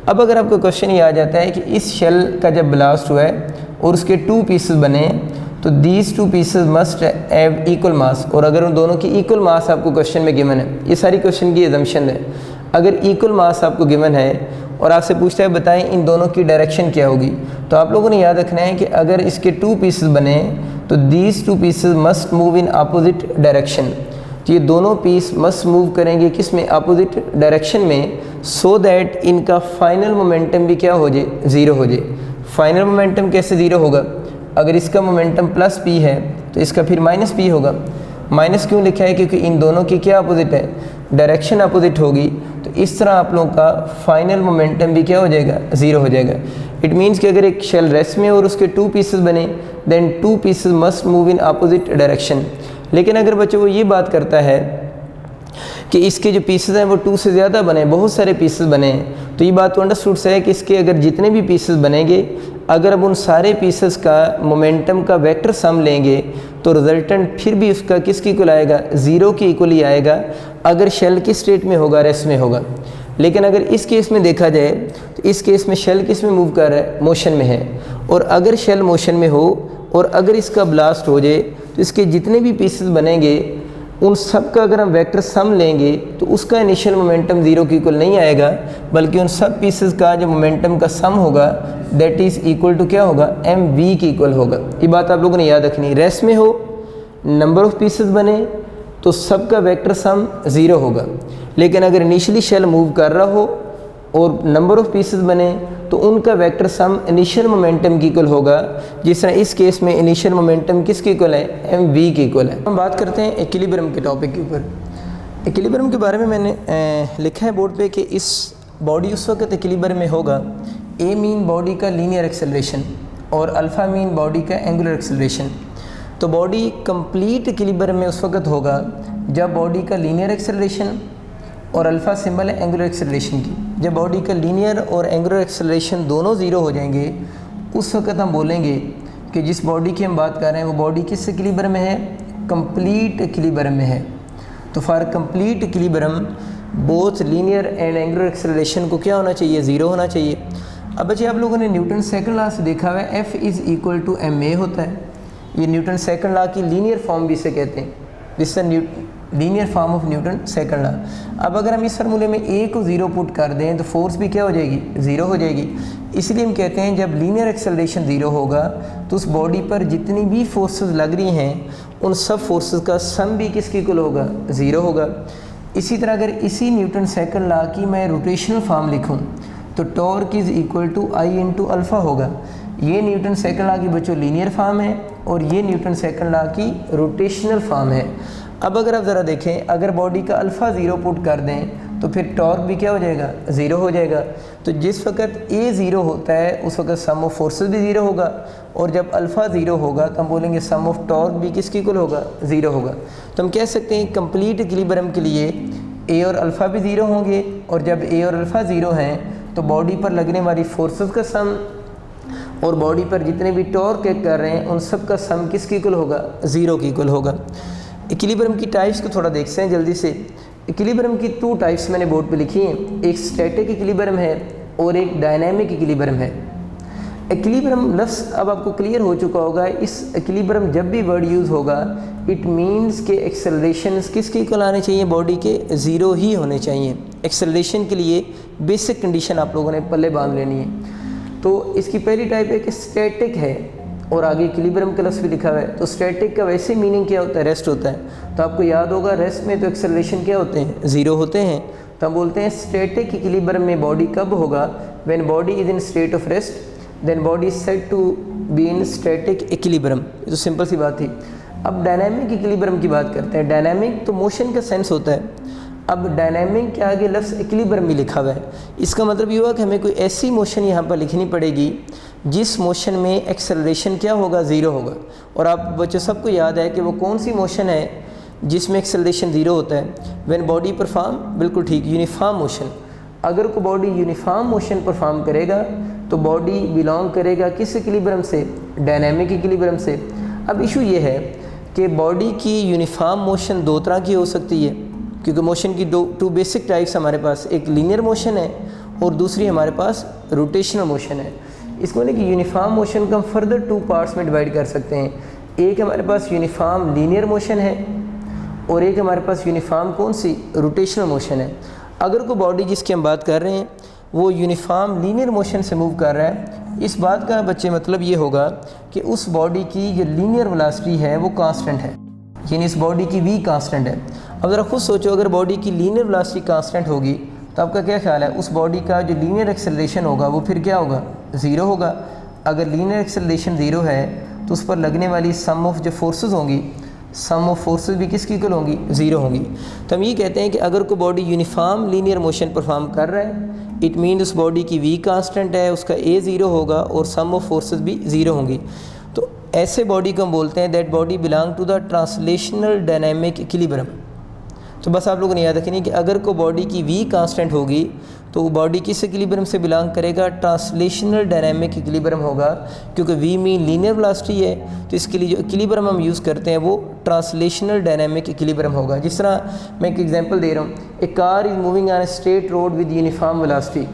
[SPEAKER 1] अब अगर आपका क्वेश्चन ये आ जाता है कि इस शेल का जब ब्लास्ट हुआ है और उसके 2 पीसेस बने हैं, तो these two pieces must have equal मास, और अगर उन दोनों की इक्वल मास आपको क्वेश्चन में गिवन है, ये सारी क्वेश्चन की एजम्पशन है, अगर इक्वल मास आपको गिवन है और आपसे पूछता है बताएं इन दोनों की डायरेक्शन क्या होगी, तो आप लोगों ने याद रखना है कि अगर इसके 2 पीसेस बने तो these 2 pieces must move in opposite direction, तो ये दोनों पीस मस्ट मूव करेंगे किस में, अपोजिट डायरेक्शन में, सो दैट इनका फाइनल मोमेंटम भी क्या हो जाए, ज़ीरो हो जाए। फाइनल मोमेंटम कैसे ज़ीरो होगा, अगर इसका मोमेंटम प्लस पी है तो इसका फिर माइनस पी होगा। माइनस क्यों लिखा है, क्योंकि इन दोनों की क्या अपोजिट है, डायरेक्शन अपोजिट होगी, तो इस तरह आप लोगों का फाइनल मोमेंटम भी क्या हो जाएगा, ज़ीरो हो जाएगा। इट मीन्स कि अगर एक शेल रेस्ट में और उसके 2 पीसेस बने then 2 pieces must move in opposite direction. लेकिन अगर बच्चों वो ये बात करता है कि इसके जो पीसेस हैं वो 2 से ज़्यादा बने, बहुत सारे पीसेस बने हैं, तो ये बात तो अंडरस्टूड से है कि इसके अगर जितने भी पीसेस बनेंगे, अगर अब उन सारे पीसेस का मोमेंटम का वेक्टर सम लेंगे तो रिजल्टेंट फिर भी उसका किसके इक्वल आएगा, ज़ीरो के इक्वल ही आएगा, अगर शेल किस स्टेट में होगा, रेस्ट में होगा। लेकिन अगर इस केस में देखा जाए तो इस केस में शेल किस में मूव कर रहा है, मोशन में है, और अगर शेल मोशन में हो और अगर इसका ब्लास्ट हो जाए तो इसके जितने भी पीसेस बनेंगे उन सब का अगर हम वेक्टर सम लेंगे तो उसका इनिशियल मोमेंटम ज़ीरो के इक्वल नहीं आएगा, बल्कि उन सब पीसेस का जो मोमेंटम का सम होगा दैट इज़ इक्वल टू क्या होगा, mv के इक्वल होगा। ये बात आप लोगों ने याद रखनी। रेस्ट में हो, नंबर ऑफ़ पीसेस बने तो सबका वेक्टर सम ज़ीरो होगा, लेकिन अगर इनिशियली शेल मूव कर रहा हो और नंबर ऑफ़ पीसेस बने तो उनका वेक्टर सम इनिशियल मोमेंटम की इक्वल होगा, जिस तरह इस केस में इनिशियल मोमेंटम किसके इक्वल है, mv के इक्वल है। हम बात करते हैं इक्विलिब्रियम के टॉपिक के ऊपर। इक्विलिब्रियम के बारे में मैंने लिखा है बोर्ड पे कि इस बॉडी उस वक्त इक्विलिब्रियम में होगा, ए मीन बॉडी का लीनियर एक्सेलरेशन और अल्फ़ा मीन बॉडी का एंगुलर एक्सेलरेशन। तो बॉडी कंप्लीट इक्विलिब्रियम में उस वक्त होगा जब बॉडी का लीनियर एक्सेलरेशन और अल्फ़ा सिंबल है एंगुलर एक्सेलरेशन की, जब बॉडी का लीनियर और एंगुलर एक्सेलरेशन दोनों ज़ीरो हो जाएंगे उस वक्त हम बोलेंगे कि जिस बॉडी की हम बात कर रहे हैं वो बॉडी किस इक्विलिब्रियम में है, कंप्लीट इक्विलिब्रियम में है। तो for complete equilibrium both linear and angular acceleration को क्या होना चाहिए, ज़ीरो होना चाहिए। अब बच्चे आप लोगों ने न्यूटन सेकंड लॉ से देखा हुआ है, F is equal to ma होता है। ये न्यूटन सेकंड लॉ की लीनियर फॉर्म भी इसे कहते हैं, this is linear form of Newton second law. अब अगर हम इस फार्मूले में a को ज़ीरो पुट कर दें तो फोर्स भी क्या हो जाएगी, ज़ीरो हो जाएगी। इसलिए हम कहते हैं जब लीनियर एक्सेलरेशन ज़ीरो होगा तो उस बॉडी पर जितनी भी फोर्सेस लग रही हैं उन सब फोर्सेस का सम भी किसके इक्वल होगा, ज़ीरो होगा। इसी तरह अगर इसी न्यूटन सेकंड लॉ की मैं रोटेशनल फॉर्म लिखूं तो torque is equal to I into alpha होगा। ये न्यूटन सेकंड लॉ की बच्चों लीनियर फॉर्म है और ये न्यूटन सेकंड लॉ की रोटेशनल फॉर्म है। अब अगर आप ज़रा देखें, अगर बॉडी का अल्फ़ा ज़ीरो पुट कर दें तो फिर टॉर्क भी क्या हो जाएगा, ज़ीरो हो जाएगा। तो जिस वक्त a ज़ीरो होता है उस वक्त सम ऑफ फोर्सेस भी ज़ीरो होगा, और जब अल्फ़ा ज़ीरो होगा तो हम बोलेंगे सम ऑफ टॉर्क भी किसके इक्वल होगा, ज़ीरो होगा। तो हम कह सकते हैं कंप्लीट इक्विलिब्रियम के लिए a और अल्फ़ा भी ज़ीरो होंगे, और जब a और अल्फ़ा ज़ीरो हैं तो बॉडी पर लगने वाली फोर्सेस का सम और बॉडी पर जितने भी टॉर्क एक्ट कर रहे हैं उन सब का सम किसके इक्वल होगा, ज़ीरो के इक्वल होगा। इक्विलिब्रियम की टाइप्स को थोड़ा देखते हैं जल्दी से। इक्विलिब्रियम की 2 टाइप्स मैंने बोर्ड पे लिखी हैं, एक स्टैटिक इक्विलिब्रियम है और एक डायनामिक इक्विलिब्रियम है। इक्विलिब्रियम लफ्ज़ अब आपको क्लियर हो चुका होगा। इस इक्विलिब्रियम जब भी वर्ड यूज़ होगा इट मीन्स के एक्सेलरेशन किसके इक्वल आने चाहिए, बॉडी के ज़ीरो ही होने चाहिए। एक्सेलरेशन के लिए बेसिक कंडीशन आप लोगों ने पल्ले बांध लेनी है। तो इसकी पहली टाइप है कि स्टैटिक है और आगे इक्विलिब्रियम का लफ्ज़ भी लिखा हुआ है। तो स्टैटिक का वैसे मीनिंग क्या होता है, रेस्ट होता है। तो आपको याद होगा रेस्ट में तो एक्सेलरेशन क्या होते हैं, ज़ीरो होते हैं। तो हम बोलते हैं स्टैटिक इक्विलिब्रियम में बॉडी कब होगा, when body is in state of rest then body is said to be in static equilibrium. ये तो सिंपल सी बात थी। अब डायनामिक इक्विलिब्रियम की बात करते हैं। डायनामिक तो मोशन का सेंस होता है। अब डायनामिक के आगे लफ्ज़ इक्विलिब्रियम भी लिखा हुआ है। इसका मतलब ये हुआ कि हमें कोई ऐसी मोशन यहाँ पर लिखनी पड़ेगी जिस मोशन में एक्सेलरेशन क्या होगा, ज़ीरो होगा। और आप बच्चों सबको याद है कि वो कौन सी मोशन है जिसमें एक्सेलरेशन ज़ीरो होता है, व्हेन बॉडी परफॉर्म, बिल्कुल ठीक, यूनिफॉर्म मोशन। अगर कोई बॉडी यूनिफॉर्म मोशन परफॉर्म करेगा तो बॉडी बिलोंग करेगा किस इक्विलिब्रियम से, डायनामिक इक्विलिब्रियम से। अब इशू ये है कि बॉडी की यूनिफॉर्म मोशन 2 तरह की हो सकती है, क्योंकि मोशन की 2 बेसिक टाइप्स हमारे पास, एक लीनियर मोशन है और दूसरी हमारे पास रोटेशनल मोशन है। इसको बोले कि यूनिफॉर्म मोशन को हम फर्दर 2 पार्ट्स में डिवाइड कर सकते हैं। एक हमारे पास यूनिफॉर्म लीनियर मोशन है और एक हमारे पास यूनिफॉर्म कौन सी रोटेशनल मोशन है। अगर कोई बॉडी जिसकी हम बात कर रहे हैं वो यूनिफॉर्म लीनियर मोशन से मूव कर रहा है, इस बात का बच्चे मतलब ये होगा कि उस बॉडी की जो लीनियर वेलोसिटी है वो कांस्टेंट है, यानी इस बॉडी की v कांस्टेंट है। अब ज़रा खुद सोचो, अगर बॉडी की लीनियर वेलोसिटी कांस्टेंट होगी तो आपका क्या ख्याल है, उस बॉडी का जो लीनियर एक्सेलरेशन होगा वो फिर क्या होगा, ज़ीरो होगा। अगर लीनियर एक्सेलरेशन ज़ीरो है तो उस पर लगने वाली सम ऑफ जो फोर्सेस होंगी, सम ऑफ फोर्सेस भी किसकी इक्वल होंगी, ज़ीरो होंगी। तो हम ये कहते हैं कि अगर कोई body uniform linear motion perform कर रहा है, इट मीन उस बॉडी की v कांस्टेंट है, उसका a ज़ीरो होगा और सम ऑफ फोर्सेस भी ज़ीरो होंगी। तो ऐसे बॉडी को हम बोलते हैं that body belong to the translational dynamic equilibrium. तो बस आप लोगों ने याद रखनी कि अगर कोई बॉडी की v कांस्टेंट होगी तो वो बॉडी किस इक्विलिब्रियम से बिलोंग करेगा, ट्रांसलेशनल डायनामिक इक्विलिब्रियम होगा, क्योंकि v मीन लीनियर वेलोसिटी है। तो इसके लिए जो इक्विलिब्रियम हम यूज़ करते हैं वो ट्रांसलेशनल डायनामिक इक्विलिब्रियम होगा। जिस तरह मैं एक एग्जांपल दे रहा हूँ, a car is moving on a straight road with uniform velocity.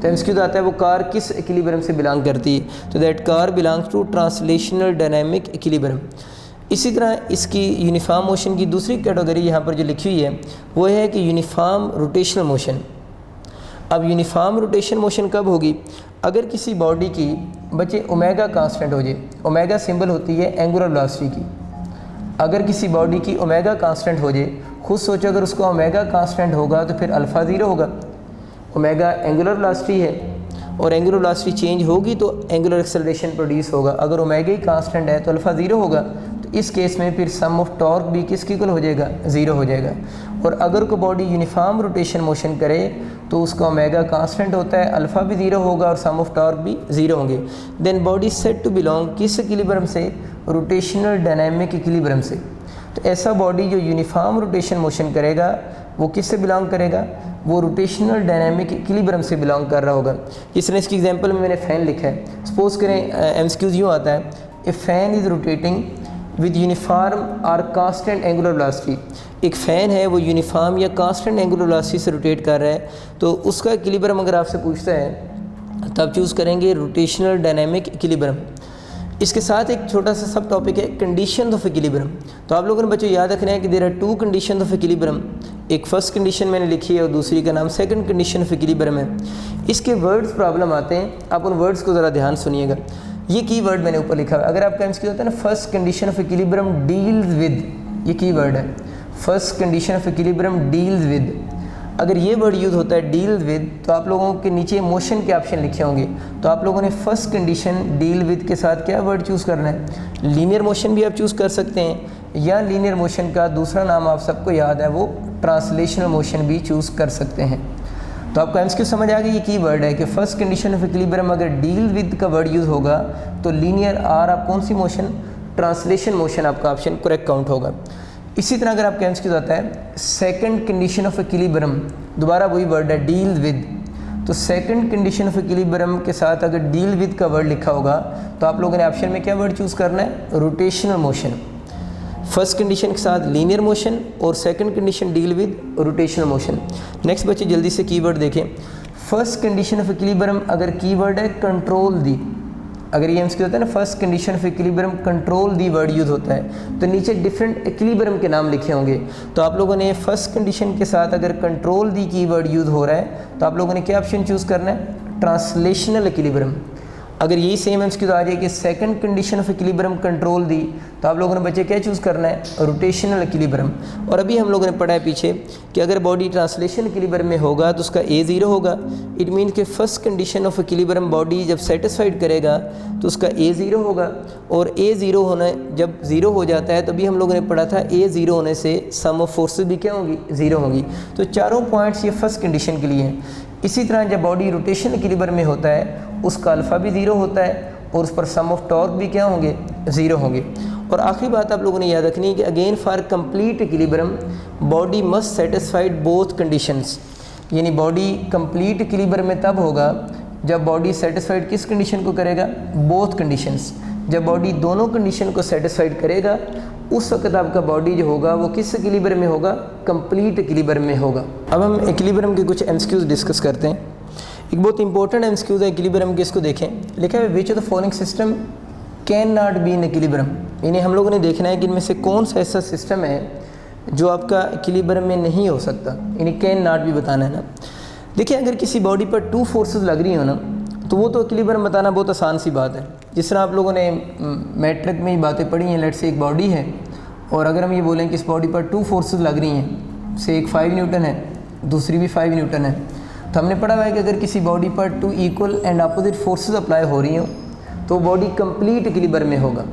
[SPEAKER 1] तो इसके बाद आता है वो कार किस इक्विलिब्रियम से बिलोंग करती है, तो that car belongs to translational dynamic equilibrium. इसी तरह इसकी यूनिफॉर्म मोशन की दूसरी कैटेगरी यहाँ पर जो लिखी हुई है वो है कि यूनिफॉर्म रोटेशनल मोशन। अब यूनिफॉर्म रोटेशन मोशन कब होगी, अगर किसी बॉडी की बच्चे ओमेगा कांस्टेंट हो जाए। ओमेगा सिंबल होती है एंगुलर वेलोसिटी की। अगर किसी बॉडी की ओमेगा कांस्टेंट हो जाए, खुद सोचो अगर उसका ओमेगा कांस्टेंट होगा तो फिर अल्फ़ा ज़ीरो होगा। ओमेगा एंगुलर वेलोसिटी है और एंगुलर वेलोसिटी चेंज होगी तो एंगुलर एक्सेलरेशन प्रोड्यूस होगा। अगर ओमेगा ही कांस्टेंट है तो अल्फ़ा ज़ीरो होगा। तो इस केस में फिर सम ऑफ टॉर्क भी किसकी इक्वल हो जाएगा, ज़ीरो हो जाएगा। और अगर कोई बॉडी यूनिफॉर्म रोटेशन मोशन करे तो उसका ओमेगा कांस्टेंट होता है, अल्फ़ा भी ज़ीरो होगा और सम ऑफ टॉर्क भी ज़ीरो होंगे। Then body said to belong किस इक्विलिब्रियम से, रोटेशनल डायनामिक इक्विलिब्रियम से। तो ऐसा बॉडी जो यूनिफॉर्म रोटेशन मोशन करेगा वो किस से बिलोंग करेगा, वो रोटेशनल डायनामिक इक्विलिब्रियम से बिलोंग कर रहा होगा। इस तरह इसकी एग्जांपल में मैंने फ़ैन लिखा है। सपोज़ करें एमसीक्यूज़ यूँ आता है, a fan is rotating with uniform और कांस्टेंट एंगुलर वेलोसिटी। एक फ़ैन है वो यूनिफॉर्म या कांस्टेंट एंगुलर वेलोसिटी से रोटेट कर रहा है, तो उसका इक्विलिब्रियम अगर आपसे पूछता है तब चूज़ करेंगे रोटेशनल डायनामिक इक्विलिब्रियम। इसके साथ एक छोटा सा सब टॉपिक है कंडीशन ऑफ इक्विलिब्रियम। तो आप लोगों ने बच्चों याद रखना है कि there are two condition of equilibrium. एक फर्स्ट कंडीशन मैंने लिखी है और दूसरी का नाम सेकंड कंडीशन ऑफ इक्विलिब्रियम है। इसके वर्ड्स प्रॉब्लम आते हैं, आप उन वर्ड्स को ज़रा ध्यान सुनिएगा। ये की वर्ड मैंने ऊपर लिखा है, अगर आपका एमसीक्यू होता है ना, first condition of equilibrium deals with, ये की वर्ड है, first condition of equilibrium deals with. अगर ये वर्ड यूज़ होता है डील विद, तो आप लोगों के नीचे मोशन के ऑप्शन लिखे होंगे, तो आप लोगों ने फर्स्ट कंडीशन डील विद के साथ क्या वर्ड चूज़ करना है। लीनियर मोशन भी आप चूज़ कर सकते हैं या लीनियर मोशन का दूसरा नाम आप सबको याद है वो ट्रांसलेशनल मोशन भी चूज़ कर सकते हैं। तो आपका एमसीक्यू समझ आ गया, ये की वर्ड है कि फर्स्ट कंडीशन ऑफ इक्विलिब्रियम अगर डील विद का वर्ड यूज़ होगा तो लीनियर और आप कौन सी मोशन, ट्रांसलेशन मोशन आपका ऑप्शन करेक्ट काउंट होगा। इसी तरह अगर आपका एमसीक्यू आता है सेकंड कंडीशन ऑफ इक्विलिब्रियम, दोबारा वही वर्ड है डील विद, तो सेकंड कंडीशन ऑफ इक्विलिब्रियम के साथ अगर डील विद का वर्ड लिखा होगा तो आप लोगों ने ऑप्शन में क्या वर्ड चूज़ करना है, रोटेशनल मोशन। फर्स्ट कंडीशन के साथ लीनियर मोशन और second condition deal with rotational motion. Next बच्चे जल्दी से कीवर्ड देखें। फर्स्ट कंडीशन ऑफ इक्विलिब्रियम अगर कीवर्ड है कंट्रोल दी, अगर ये एमसीक्यू होता है ना first condition of equilibrium control the word use होता है, तो नीचे डिफरेंट इक्विलिब्रियम के नाम लिखे होंगे। तो आप लोगों ने फर्स्ट कंडीशन के साथ अगर कंट्रोल दी की वर्ड यूज़ हो रहा है तो आप लोगों ने क्या ऑप्शन चूज़ करना है, ट्रांसलेशनल इक्विलिब्रियम। अगर यही सेम एमसीक्यू आ जाए कि second condition of equilibrium control दी, तो आप लोगों ने बच्चे क्या चूज़ करना है, रोटेशनल इक्विलिब्रियम। और अभी हम लोगों ने पढ़ा है पीछे कि अगर बॉडी ट्रांसलेशन इक्विलिब्रियम में होगा तो उसका ए ज़ीरो होगा। इट मीन कि first condition of equilibrium body जब सेटिस्फाइड करेगा तो उसका ए ज़ीरो होगा, और ए ज़ीरो होना जब ज़ीरो हो जाता है तो अभी हम लोगों ने पढ़ा था ए ज़ीरो होने से सम ऑफ फोर्सेस भी क्या होंगी, ज़ीरो होंगी। तो चारों पॉइंट्स ये फर्स्ट कंडीशन के लिए हैं। इसी तरह जब बॉडी रोटेशन इक्विलिब्रियम में होता है उसका अल्फ़ा भी ज़ीरो होता है और उस पर सम ऑफ टॉर्क भी क्या होंगे, ज़ीरो होंगे। और आखिरी बात आप लोगों ने याद रखनी है कि again for complete equilibrium body must satisfied both conditions, यानी बॉडी कंप्लीट इक्विलिब्रियम में तब होगा जब बॉडी सेटिस्फाइड किस कंडीशन को करेगा, बोथ कंडीशंस। जब बॉडी दोनों कंडीशन को सेटिस्फाइड करेगा उस वक्त आपका बॉडी जो होगा वो किस इक्विलिब्रियम में होगा, कंप्लीट इक्विलिब्रियम में होगा। अब हम इक्विलिब्रियम के कुछ एमसीक्यूज़ डिस्कस करते हैं। एक बहुत इंपॉर्टेंट एमसीक्यूज़ है इक्विलिब्रियम के, इसको देखें। लिखा है विच of the following system can not be in equilibrium. इन्हें हम लोगों ने देखना है कि इनमें से कौन सा ऐसा सिस्टम है जो आपका इक्विलिब्रियम में नहीं हो सकता, इन्हें कैन नॉट भी बताना है ना। देखिए, अगर किसी बॉडी पर 2 फोर्सेस लग रही हो ना, तो वो तो इक्विलिब्रियम बताना बहुत आसान सी बात है। जिस तरह आप लोगों ने मैट्रिक में ही बातें पढ़ी हैं, लेट्स से एक बॉडी है और अगर हम ये बोलें कि इस बॉडी पर 2 फोर्सेस लग रही हैं, से एक 5 न्यूटन है, दूसरी भी 5 न्यूटन है, तो हमने पढ़ा हुआ है कि अगर किसी बॉडी पर 2 equal and opposite forces apply हो रही हो तो बॉडी कंप्लीट इक्विलिब्रियम में होगा।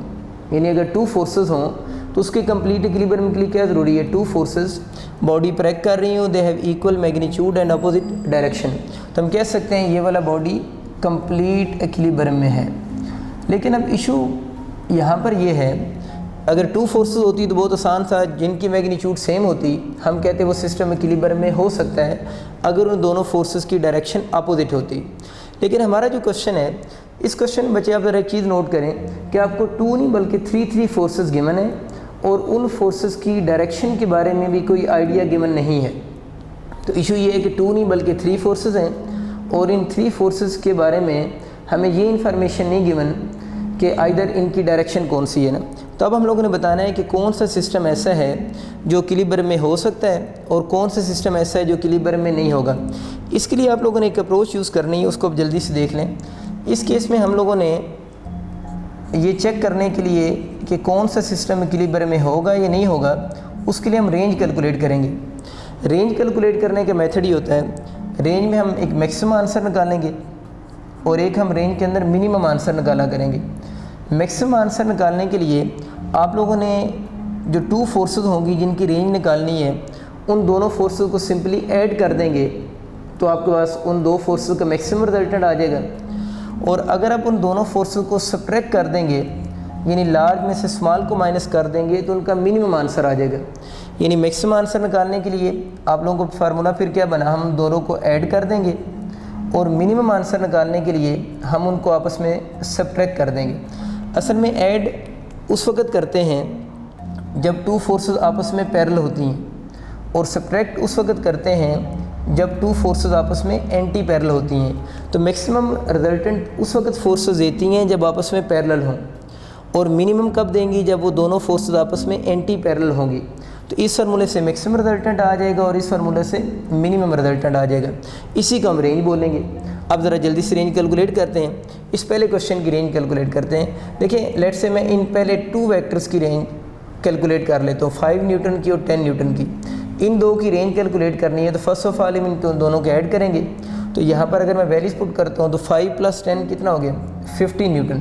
[SPEAKER 1] यानी अगर 2 फोर्सेस हों तो उसके कंप्लीट इक्विलिब्रियम के लिए क्या ज़रूरी है, 2 फोर्सेस बॉडी पर एक्ट कर रही हो, they have equal magnitude and opposite direction, तो हम कह सकते हैं ये वाला बॉडी कंप्लीट इक्विलिब्रियम में है। लेकिन अब इशू यहाँ पर ये है, अगर 2 फोर्सेस होती तो बहुत आसान था, जिनकी मैग्नीट्यूड सेम होती हम कहते वो सिस्टम इक्विलिब्रियम में हो सकता है अगर उन दोनों फोर्सेस की डायरेक्शन अपोजिट होती। लेकिन हमारा जो क्वेश्चन है, इस क्वेश्चन में बच्चे आप ज़रा एक चीज़ नोट करें कि आपको 2 नहीं बल्कि 3 फोर्सेस गिवन है और उन फोर्सेस की डायरेक्शन के बारे में भी कोई आइडिया गिवन नहीं है। तो इशू ये है कि 2 नहीं बल्कि 3 फोर्सेस हैं और इन 3 फोर्सेस के बारे में हमें ये इन्फॉर्मेशन नहीं गिवन कि आइदर इनकी डायरेक्शन कौन सी है ना। तो अब हम लोगों ने बताना है कि कौन सा सिस्टम ऐसा है जो इक्विलिब्रियम में हो सकता है और कौन सा सिस्टम ऐसा है जो इक्विलिब्रियम में नहीं होगा। इसके लिए आप लोगों ने एक अप्रोच यूज़ करनी है, उसको अब जल्दी से देख लें। इस केस में हम लोगों ने ये चेक करने के लिए कि कौन सा सिस्टम इक्विलिब्रियम में होगा या नहीं होगा, उसके लिए हम रेंज कैलकुलेट करेंगे। रेंज कैलकुलेट करने का मेथड ही होता है, रेंज में हम एक मैक्सिमम आंसर निकालेंगे और एक हम रेंज के अंदर मिनिमम आंसर निकाला करेंगे। मैक्सिमम आंसर निकालने के लिए आप लोगों ने जो 2 फोर्सेस होंगी जिनकी रेंज निकालनी है, उन दोनों फोर्सेस को सिंपली ऐड कर देंगे तो आपके पास उन 2 फोर्सेस का मैक्सिमम रिजल्टेंट आ जाएगा। और अगर आप उन दोनों फोर्सेस को सब्ट्रैक्ट कर देंगे, यानी लार्ज में से स्मॉल को माइनस कर देंगे, तो उनका मिनिमम आंसर आ जाएगा। यानी मैक्सिमम आंसर निकालने के लिए आप लोगों को फार्मूला फिर क्या बना, हम दोनों को ऐड कर देंगे और मिनिमम आंसर निकालने के लिए हम उनको आपस में सब्ट्रैक्ट कर देंगे। असल में ऐड उस वक्त करते हैं जब 2 फोर्सेस आपस में पैरेलल होती हैं और सब्ट्रैक्ट उस वक्त करते हैं जब 2 फोर्सेस आपस में एंटी पैरेलल होती हैं। तो मैक्सिमम रिजल्टेंट उस वक्त फोर्सेस देती हैं जब आपस में पैरेलल हों और मिनिमम कब देंगी, जब वो दोनों फोर्सेस आपस में एंटी पैरेलल होंगी। तो इस फार्मूले से मैक्सिमम रिजल्टेंट आ जाएगा और इस फार्मूले से मिनिमम रिजल्टेंट आ जाएगा। इसी को हम रेंज बोलेंगे। अब ज़रा जल्दी से रेंज कैलकुलेट करते हैं। इस पहले क्वेश्चन की रेंज कैलकुलेट करते हैं। देखिए, लेट्स से मैं इन पहले 2 वेक्टर्स की रेंज कैलकुलेट कर लेता हूँ, 5 न्यूटन की और 10 न्यूटन की। इन 2 की रेंज कैलकुलेट करनी है तो फर्स्ट ऑफ ऑल हम इन दोनों को ऐड करेंगे। तो यहाँ पर अगर मैं वैल्यूज पुट करता हूँ तो 5 + 10 कितना हो गया, 15 न्यूटन।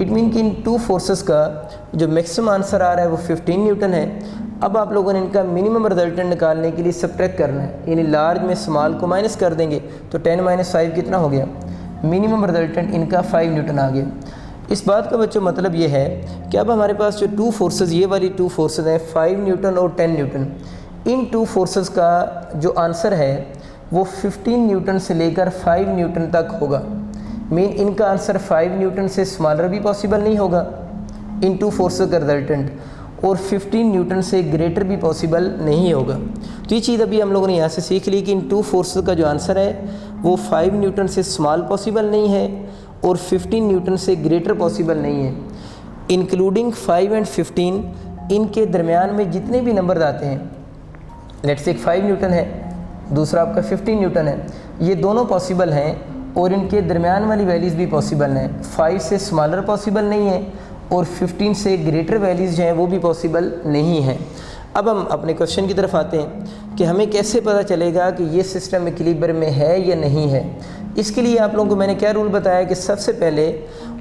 [SPEAKER 1] इट मीन कि इन 2 फोर्सेस का जो मैक्सिमम आंसर आ रहा है वो 15 न्यूटन है। अब आप लोगों ने इनका मिनिमम रिजल्टेंट निकालने के लिए सब्ट्रैक्ट करना है, यानी लार्ज में स्मॉल को माइनस कर देंगे तो 10 - 5 कितना हो गया, मिनिमम रिजल्टेंट इनका 5 न्यूटन आ गया। इस बात का बच्चों मतलब ये है कि अब हमारे पास जो 2 फोर्सेस, ये वाली 2 फोर्सेस हैं 5 न्यूटन और 10 न्यूटन, इन 2 फोर्सेस का जो आंसर है वो 15 न्यूटन से लेकर 5 न्यूटन तक होगा। मीन इनका आंसर 5 न्यूटन से स्मॉलर भी पॉसिबल नहीं होगा इन 2 फोर्सेस का रिजल्टेंट, और 15 न्यूटन से ग्रेटर भी पॉसिबल नहीं होगा। तो ये चीज़ अभी हम लोगों ने यहाँ से सीख ली कि इन 2 फोर्सेस का जो आंसर है वो 5 न्यूटन से स्मॉल पॉसिबल नहीं है और 15 न्यूटन से ग्रेटर पॉसिबल नहीं है। इंक्लूडिंग 5 और 15, इनके दरमियान में जितने भी नंबर आते हैं, लेट्स से 5 न्यूटन है, दूसरा आपका 15 न्यूटन है, ये दोनों पॉसिबल हैं और इनके दरमियान वाली वैल्यूज़ भी पॉसिबल हैं। 5 से स्मॉलर पॉसिबल नहीं है और 15 से ग्रेटर वैल्यूज़ जो हैं वो भी पॉसिबल नहीं है। अब हम अपने क्वेश्चन की तरफ आते हैं कि हमें कैसे पता चलेगा कि ये सिस्टम इक्विलिब्रियम में है या नहीं है। इसके लिए आप लोगों को मैंने क्या रूल बताया कि सबसे पहले